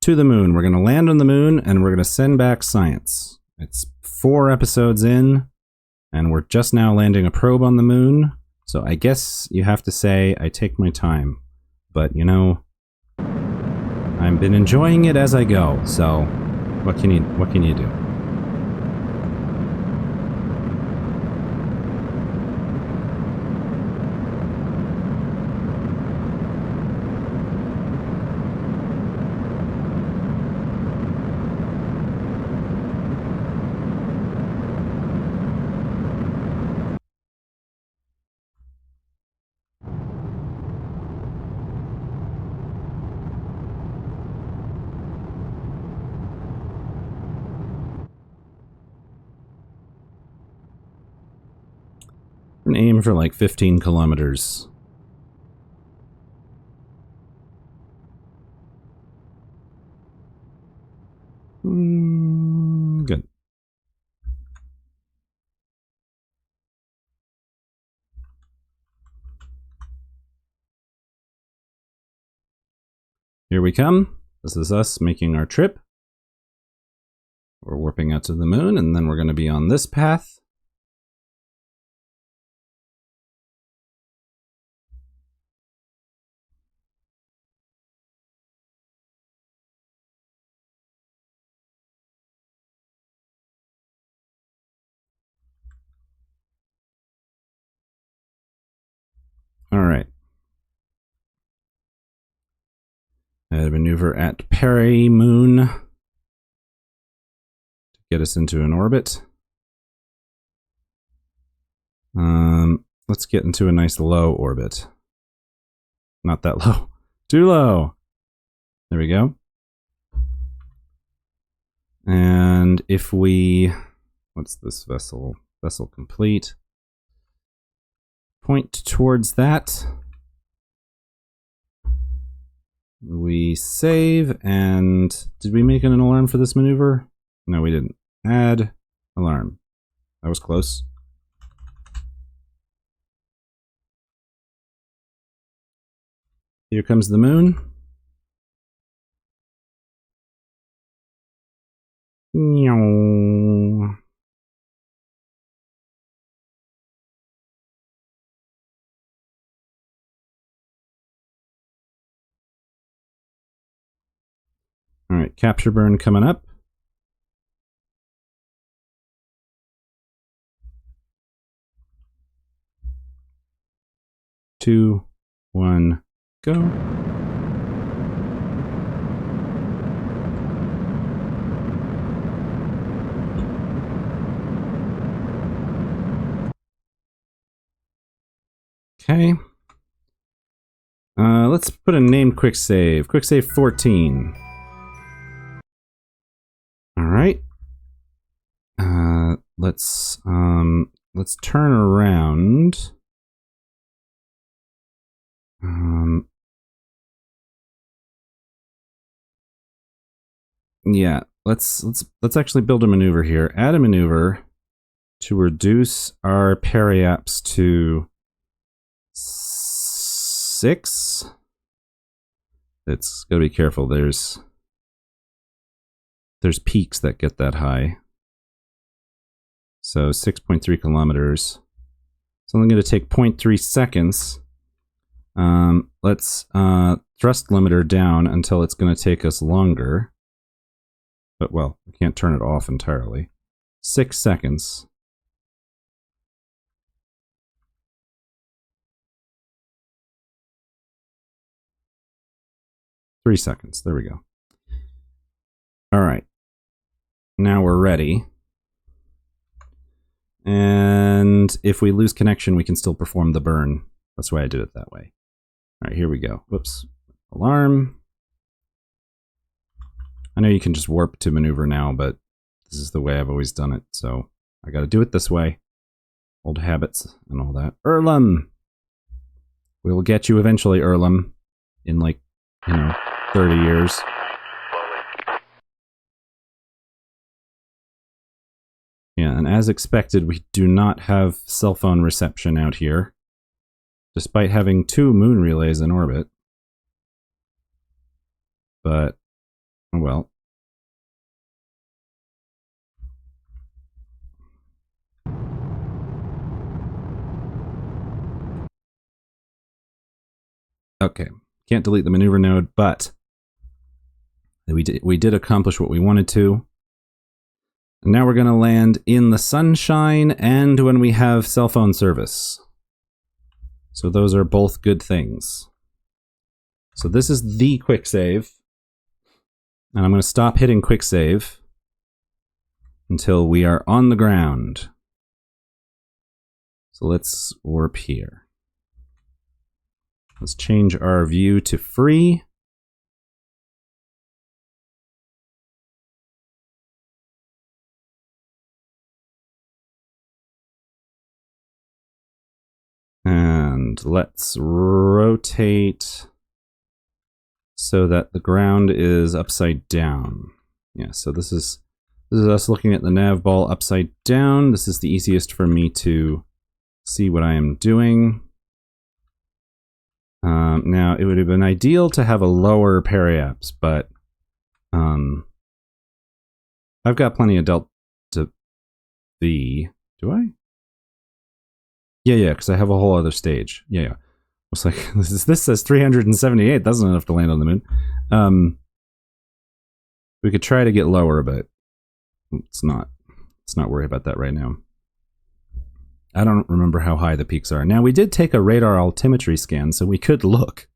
To the moon. We're going to land on the moon and we're going to send back science. It's 4 episodes in, and we're just now landing a probe on the moon. So I guess you have to say I take my time. But, you know, I've been enjoying it as I go, so what can you do? And aim for like 15 kilometers. Good. Here we come. This is us making our trip. We're warping out to the moon, and then we're going to be on this path. All right. Add a maneuver at Peri Moon to get us into an orbit. Let's get into a nice low orbit. Not that low. Too low. There we go. And if we... What's this vessel? Vessel complete. Point towards that. We save, and did we make an alarm for this maneuver? No, we didn't. Add alarm. That was close. Here comes the moon. Meow. All right, capture burn coming up. Two, one, go. Okay. Let's put a named quick save. Quick save 14. All right. Let's turn around. Yeah, let's actually build a maneuver here. Add a maneuver to reduce our periaps to 6. It's gotta be careful. There's peaks that get that high. So 6.3 kilometers. It's only going to take 0.3 seconds. Let's thrust limiter down until it's going to take us longer. But, well, we can't turn it off entirely. 6 seconds. Three seconds. There we go. All right. Now we're ready. And if we lose connection, we can still perform the burn. That's why I did it that way. All right, here we go. Whoops. Alarm. I know you can just warp to maneuver now, but this is the way I've always done it, so I gotta do it this way. Old habits and all that. Erlum! We will get you eventually, Erlum. In like, 30 years. Yeah, and as expected, we do not have cell phone reception out here, despite having 2 moon relays in orbit. But, well. Okay, can't delete the maneuver node, but we did accomplish what we wanted to. And now we're going to land in the sunshine and when we have cell phone service. So those are both good things. So this is the quick save. And I'm going to stop hitting quick save until we are on the ground. So let's warp here. Let's change our view to free. And let's rotate so that the ground is upside down. Yeah, so this is us looking at the nav ball upside down. This is the easiest for me to see what I am doing. Now, it would have been ideal to have a lower periaps, but I've got plenty of delta V. Do I? Yeah, because I have a whole other stage. Yeah. It's like, this says 378. That's not enough to land on the moon. We could try to get lower, but let's not worry about that right now. I don't remember how high the peaks are. Now, we did take a radar altimetry scan, so we could look,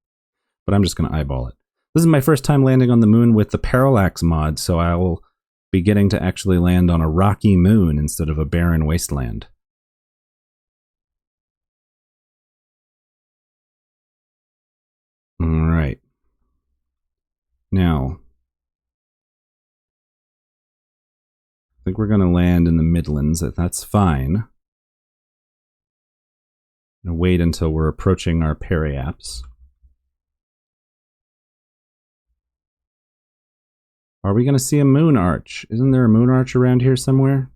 but I'm just going to eyeball it. This is my first time landing on the moon with the parallax mod, so I will be getting to actually land on a rocky moon instead of a barren wasteland. All right. Now, I think we're going to land in the Midlands. That's fine. I'm going to wait until we're approaching our periaps. Are we going to see a moon arch? Isn't there a moon arch around here somewhere?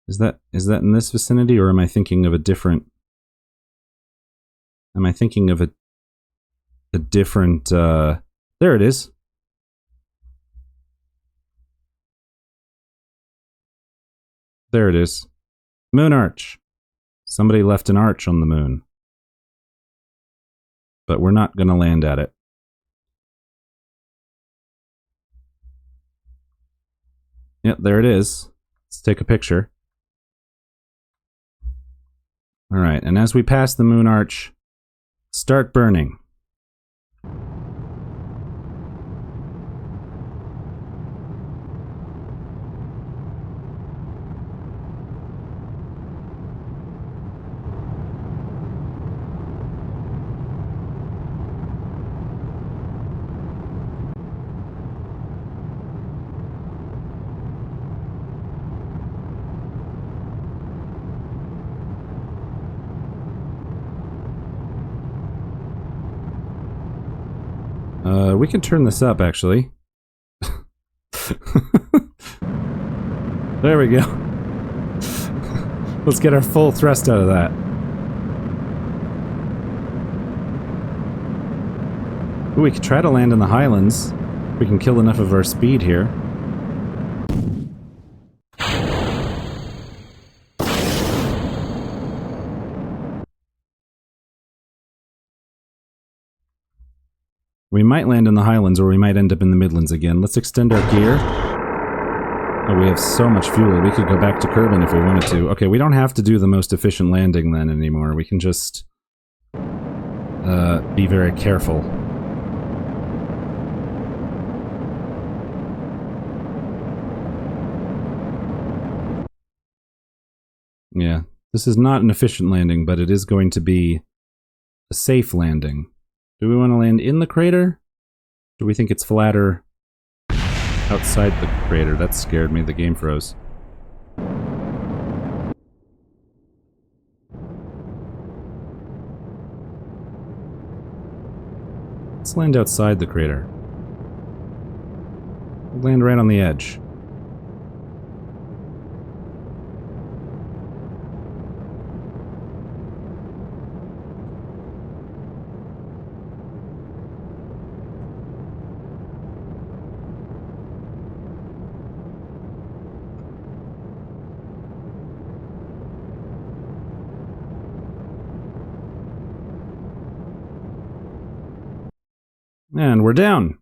Is that in this vicinity, or am I thinking of a different... Am I thinking of a different... There it is. There it is. Moon arch. Somebody left an arch on the moon. But we're not going to land at it. Yep, there it is. Let's take a picture. Alright, and as we pass the moon arch, start burning. We can turn this up, actually. There we go. Let's get our full thrust out of that. Ooh, we could try to land in the highlands. We can kill enough of our speed here. We might land in the highlands, or we might end up in the Midlands again. Let's extend our gear. Oh, we have so much fuel. We could go back to Kerbin if we wanted to. Okay, we don't have to do the most efficient landing then anymore. We can just be very careful. Yeah, this is not an efficient landing, but it is going to be a safe landing. Do we want to land in the crater? Do we think it's flatter outside the crater? That scared me. The game froze. Let's land outside the crater. We'll land right on the edge. And we're down.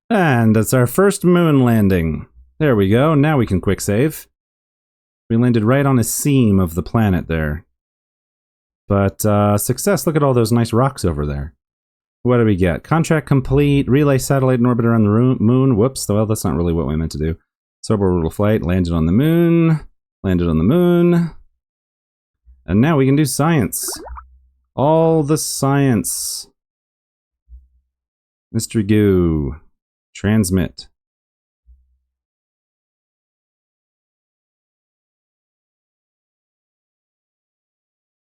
And that's our first moon landing. There we go. Now we can quick save. We landed right on a seam of the planet there. But success. Look at all those nice rocks over there. What do we get? Contract complete. Relay satellite in orbit around the moon. Whoops. Well, that's not really what we meant to do. Suborbital flight. Landed on the moon. Landed on the moon. And now we can do science. All the science. Mystery goo. Transmit.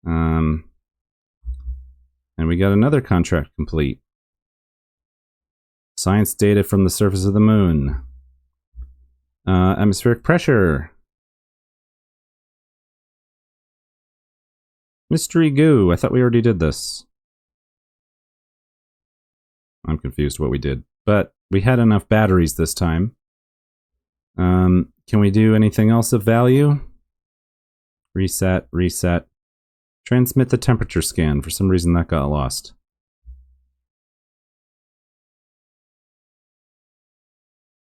And we got another contract complete. Science data from the surface of the moon. Atmospheric pressure. Mystery goo. I thought we already did this. I'm confused what we did. But we had enough batteries this time. Can we do anything else of value? Reset, reset. Transmit the temperature scan. For some reason that got lost.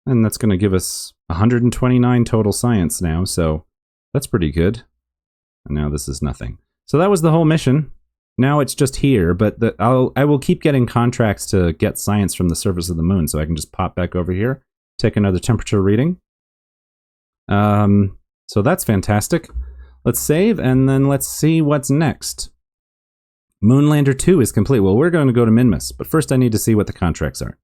And that's going to give us 129 total science now, so that's pretty good. And now this is nothing. So that was the whole mission. Now it's just here, but I will keep getting contracts to get science from the surface of the moon, so I can just pop back over here, take another temperature reading. So that's fantastic. Let's save, and then let's see what's next. Moonlander 2 is complete. Well, we're going to go to Minmus, but first I need to see what the contracts are.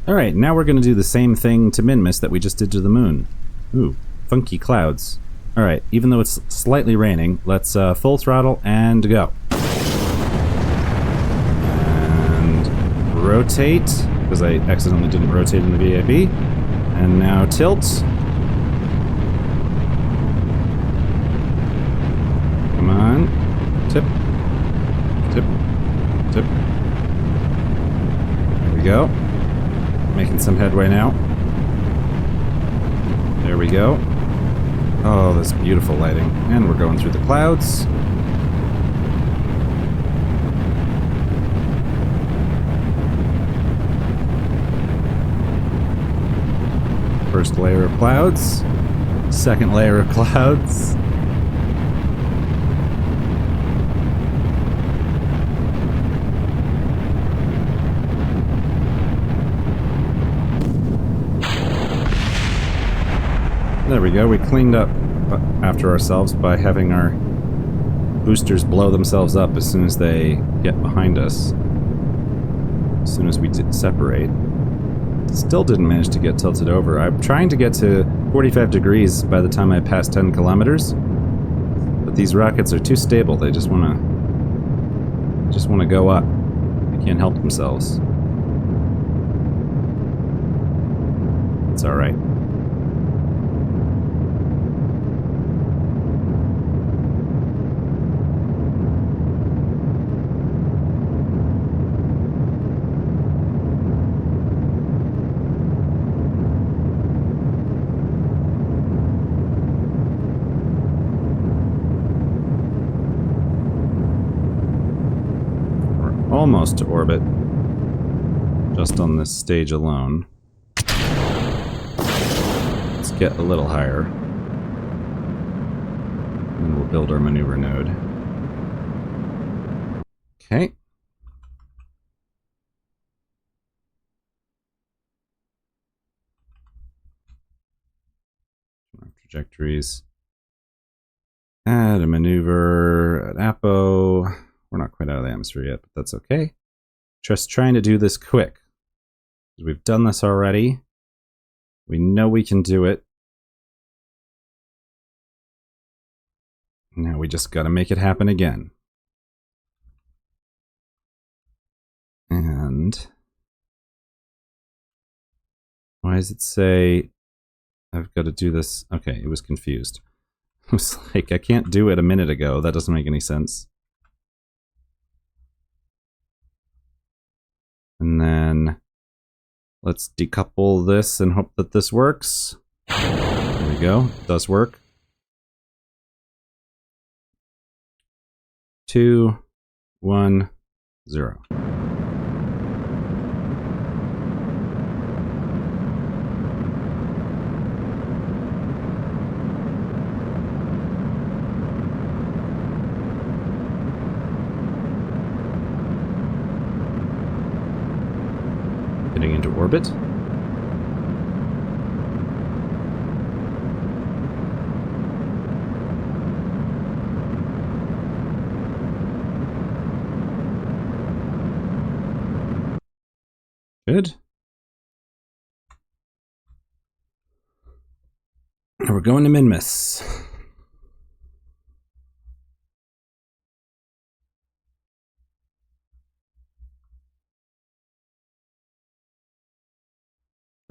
Alright, now we're going to do the same thing to Minmus that we just did to the moon. Ooh, funky clouds. Alright, even though it's slightly raining, let's full throttle and go. And rotate, because I accidentally didn't rotate in the VAB. And now tilt. Come on. Tip. Tip. Tip. There we go. Making some headway now. There we go. Oh, that's beautiful lighting. And we're going through the clouds. First layer of clouds. Second layer of clouds. There we go, we cleaned up after ourselves by having our boosters blow themselves up as soon as they get behind us. As soon as we did separate. Still didn't manage to get tilted over. I'm trying to get to 45 degrees by the time I pass 10 kilometers. But these rockets are too stable, they just wanna go up. They can't help themselves. It's alright. Almost to orbit, just on this stage alone. Let's get a little higher, and we'll build our maneuver node. Okay. Trajectories. Add a maneuver at Apo. We're not quite out of the atmosphere yet, but that's okay. Just trying to do this quick. We've done this already. We know we can do it. Now we just gotta make it happen again. And why does it say I've got to do this? Okay, it was confused. It was like, I can't do it a minute ago. That doesn't make any sense. And then let's decouple this and hope that this works. There we go. It does work. 2, 1, 0. Getting into orbit. Good. And we're going to Minmus.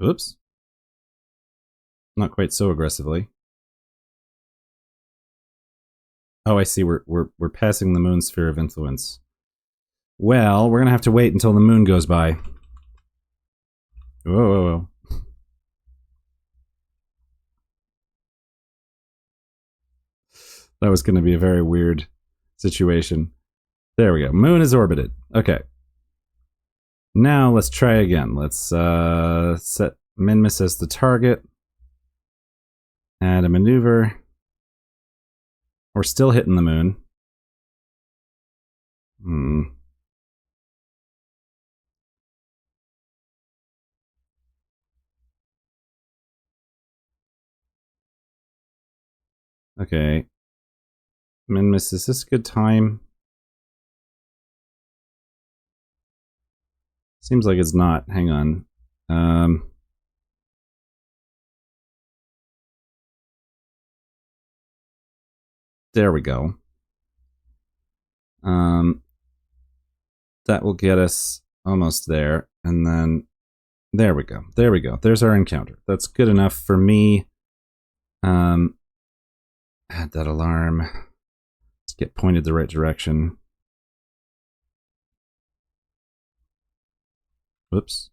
Oops. Not quite so aggressively. Oh, I see. We're passing the moon's sphere of influence. Well, we're gonna have to wait until the moon goes by. Whoa, whoa, whoa. That was gonna be a very weird situation. There we go. Moon is orbited. Okay. Now let's try again. Let's set Minmus as the target. Add a maneuver. We're still hitting the moon. Okay. Minmus, is this a good time? Seems like it's not. Hang on. There we go. That will get us almost there. And then there we go. There we go. There's our encounter. That's good enough for me. Add that alarm. Let's get pointed the right direction. Whoops.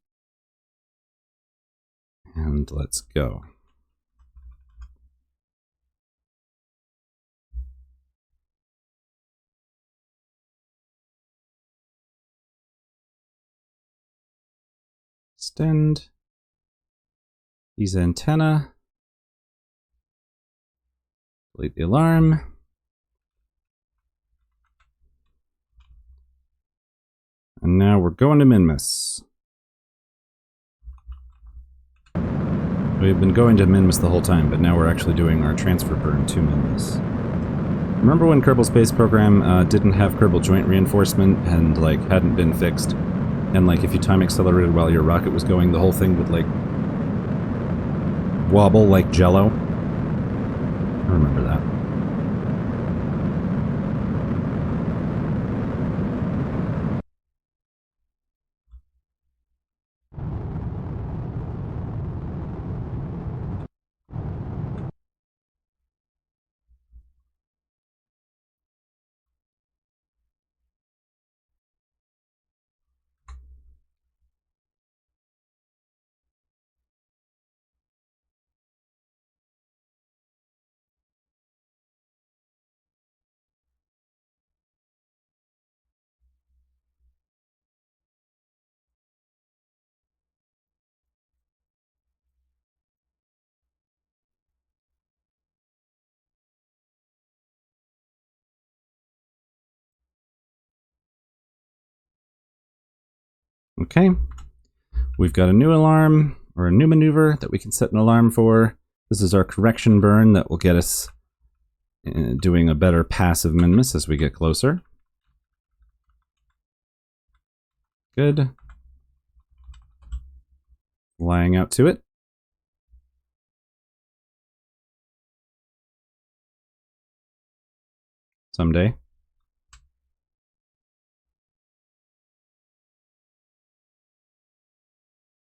And let's go. Extend these antenna. Delete the alarm. And now we're going to Minmus. We've been going to Minmus the whole time, but now we're actually doing our transfer burn to Minmus. Remember when Kerbal Space Program didn't have Kerbal Joint Reinforcement and, like, hadn't been fixed? And, like, if you time accelerated while your rocket was going, the whole thing would, like, wobble like jello? I remember that. Okay, we've got a new alarm, or a new maneuver that we can set an alarm for. This is our correction burn that will get us doing a better pass of Minmus as we get closer. Good. Flying out to it. Someday.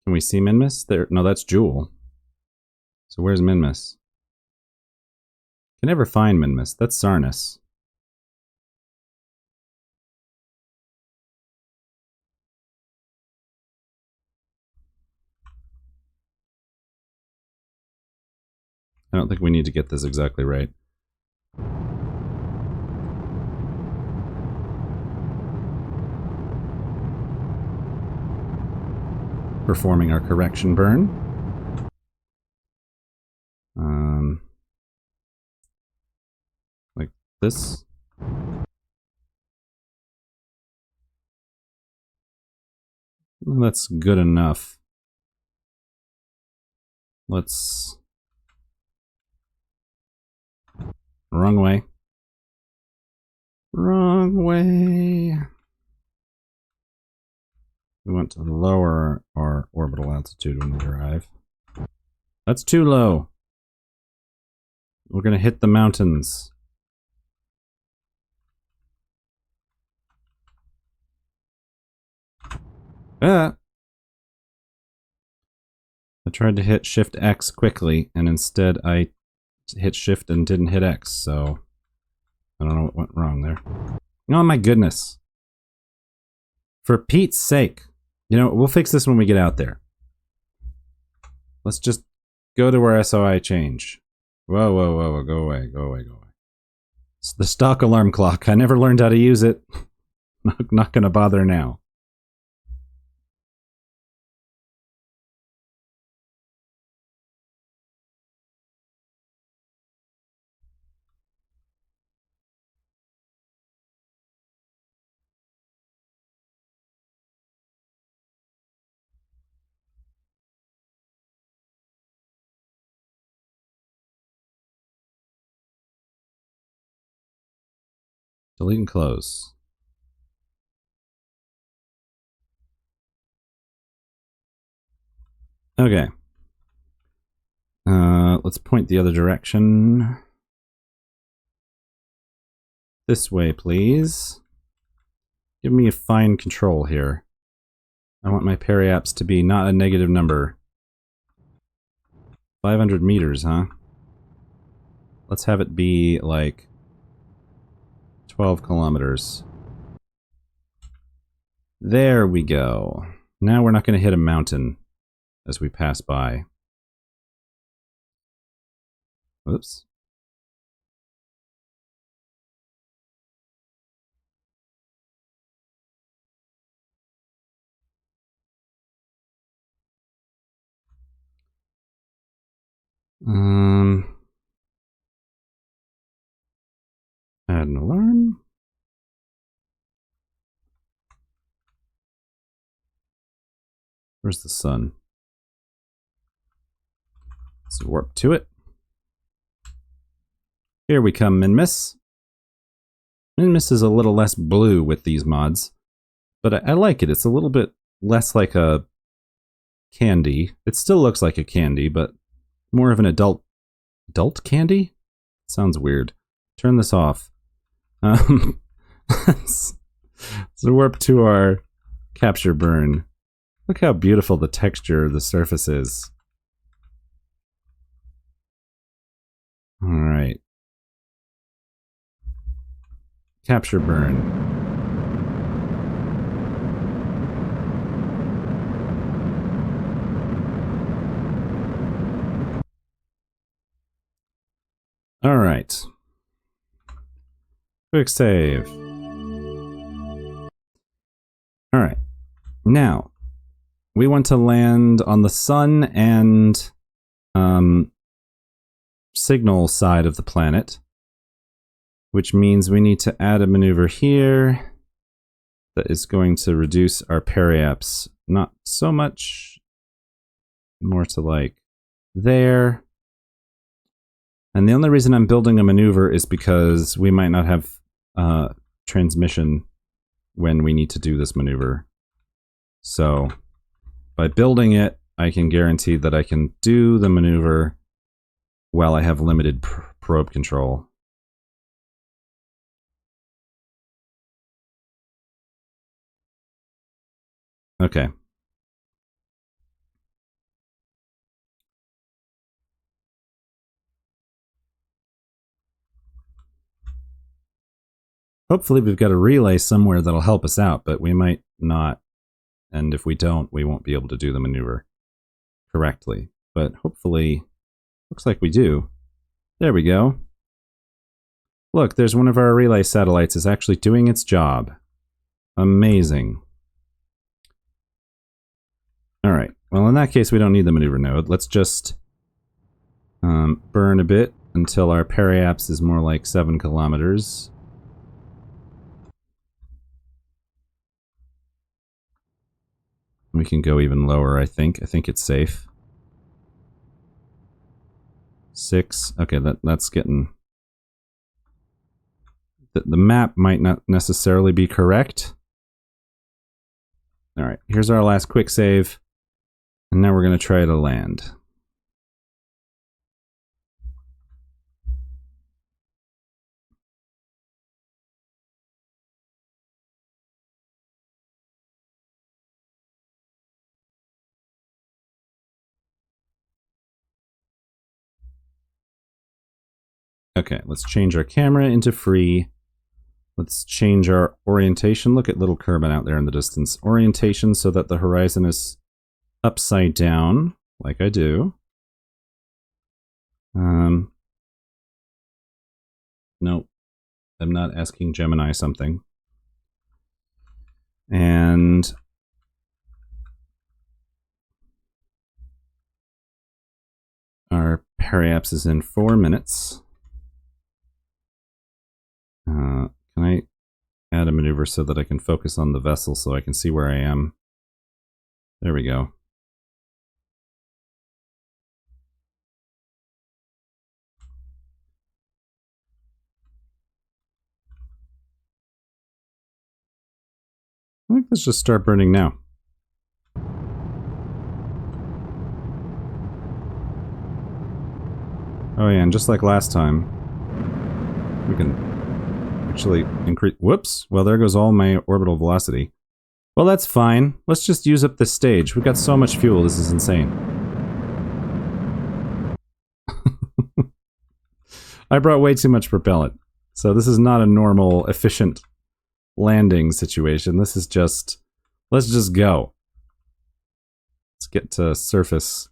Can we see Minmus? There, no, that's Jewel. So where's Minmus? Can never find Minmus. That's Sarnus. I don't think we need to get this exactly right. Performing our correction burn. Like this. That's good enough. Let's... Wrong way. Wrong way. We want to lower our orbital altitude when we arrive. That's too low. We're gonna hit the mountains. Ah! I tried to hit Shift X quickly, and instead I hit Shift and didn't hit X, so I don't know what went wrong there. Oh my goodness. For Pete's sake. You know, we'll fix this when we get out there. Let's just go to our SOI change. Whoa, whoa, whoa, whoa, go away, go away, go away. It's the stock alarm clock. I never learned how to use it. Not gonna bother now. Delete and close. Okay. Let's point the other direction. This way, please. Give me a fine control here. I want my periaps to be not a negative number. 500 meters, huh? Let's have it be, like, 12 kilometers. There we go. Now we're not going to hit a mountain as we pass by. Oops. Add an alarm. Where's the sun? Let's warp to it. Here we come, Minmus. Minmus is a little less blue with these mods, but I like it. It's a little bit less like a candy. It still looks like a candy, but more of an adult candy? Sounds weird. Turn this off. Let's warp to our capture burn. Look how beautiful the texture of the surface is. Alright. Capture burn. Alright. Quick save. Alright. Now, we want to land on the sun and signal side of the planet, which means we need to add a maneuver here that is going to reduce our periaps. Not so much, more to like there. And the only reason I'm building a maneuver is because we might not have transmission when we need to do this maneuver. So by building it, I can guarantee that I can do the maneuver while I have limited probe control. Okay. Hopefully we've got a relay somewhere that'll help us out, but we might not. And if we don't, we won't be able to do the maneuver correctly. But hopefully, looks like we do. There we go. Look, there's one of our relay satellites is actually doing its job. Amazing. Alright, well in that case we don't need the maneuver node. Let's just burn a bit until our periaps is more like 7 kilometers. We can go even lower, I think. I think it's safe. 6. Okay, that's getting... The map might not necessarily be correct. Alright, here's our last quick save. And now we're going to try to land. Okay, let's change our camera into free. Let's change our orientation. Look at little Kerbin out there in the distance. Orientation so that the horizon is upside down, like I do. Nope. I'm not asking Gemini something. And our periaps is in 4 minutes. Can I add a maneuver so that I can focus on the vessel so I can see where I am? There we go. I think let's just start burning now. Oh yeah, and just like last time, we can actually increase... Whoops! Well, there goes all my orbital velocity. Well, that's fine. Let's just use up this stage. We've got so much fuel, this is insane. I brought way too much propellant. So this is not a normal, efficient landing situation. This is just... Let's just go. Let's get to surface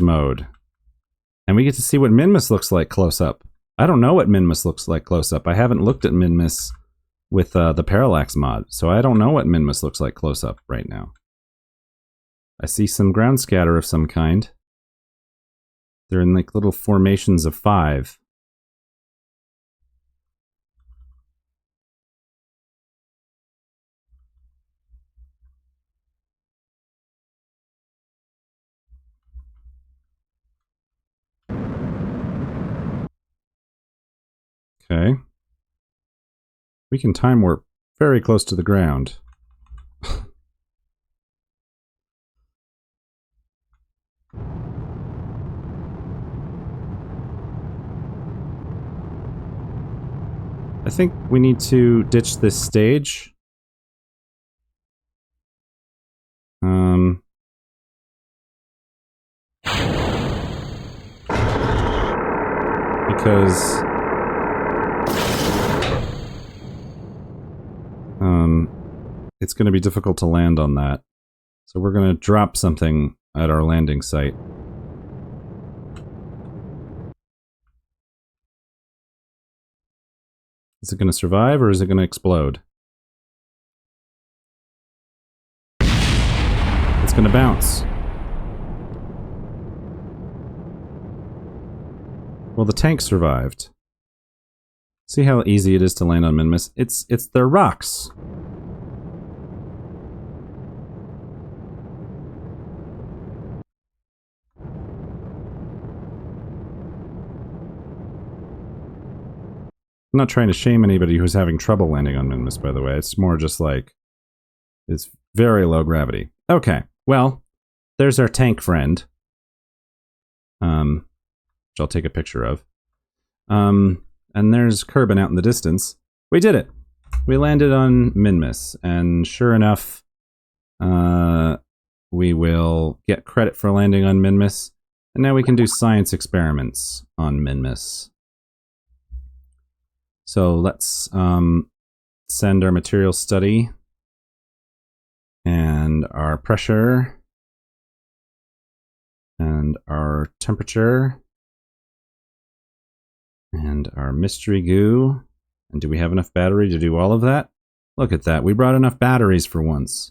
mode. And we get to see what Minmus looks like close up. I don't know what Minmus looks like close up. I haven't looked at Minmus with the Parallax mod, so I don't know what Minmus looks like close up right now. I see some ground scatter of some kind. They're in like little formations of 5. Okay. We can time warp very close to the ground. I think we need to ditch this stage. Because it's going to be difficult to land on that. So we're going to drop something at our landing site. Is it going to survive or is it going to explode? It's going to bounce. Well, the tank survived. See how easy it is to land on Minmus? It's their rocks. I'm not trying to shame anybody who's having trouble landing on Minmus, by the way. It's more just like, it's very low gravity. Okay, well, there's our tank friend. Which I'll take a picture of. And there's Kerbin out in the distance. We did it! We landed on Minmus, and sure enough, we will get credit for landing on Minmus, and now we can do science experiments on Minmus. So let's send our material study and our pressure and our temperature and our mystery goo. And do we have enough battery to do all of that? Look at that. We brought enough batteries for once.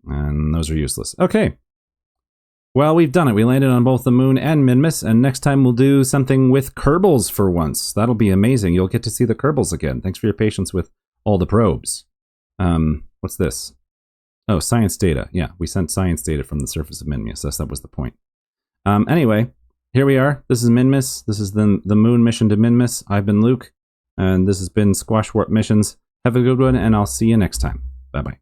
And those are useless. Okay. Well, we've done it. We landed on both the moon and Minmus, and next time we'll do something with Kerbals for once. That'll be amazing. You'll get to see the Kerbals again. Thanks for your patience with all the probes. What's this? Oh, science data. Yeah, we sent science data from the surface of Minmus. That was the point. Anyway, here we are. This is Minmus. This is the moon mission to Minmus. I've been Luke, and this has been Squashwarp Missions. Have a good one, and I'll see you next time. Bye-bye.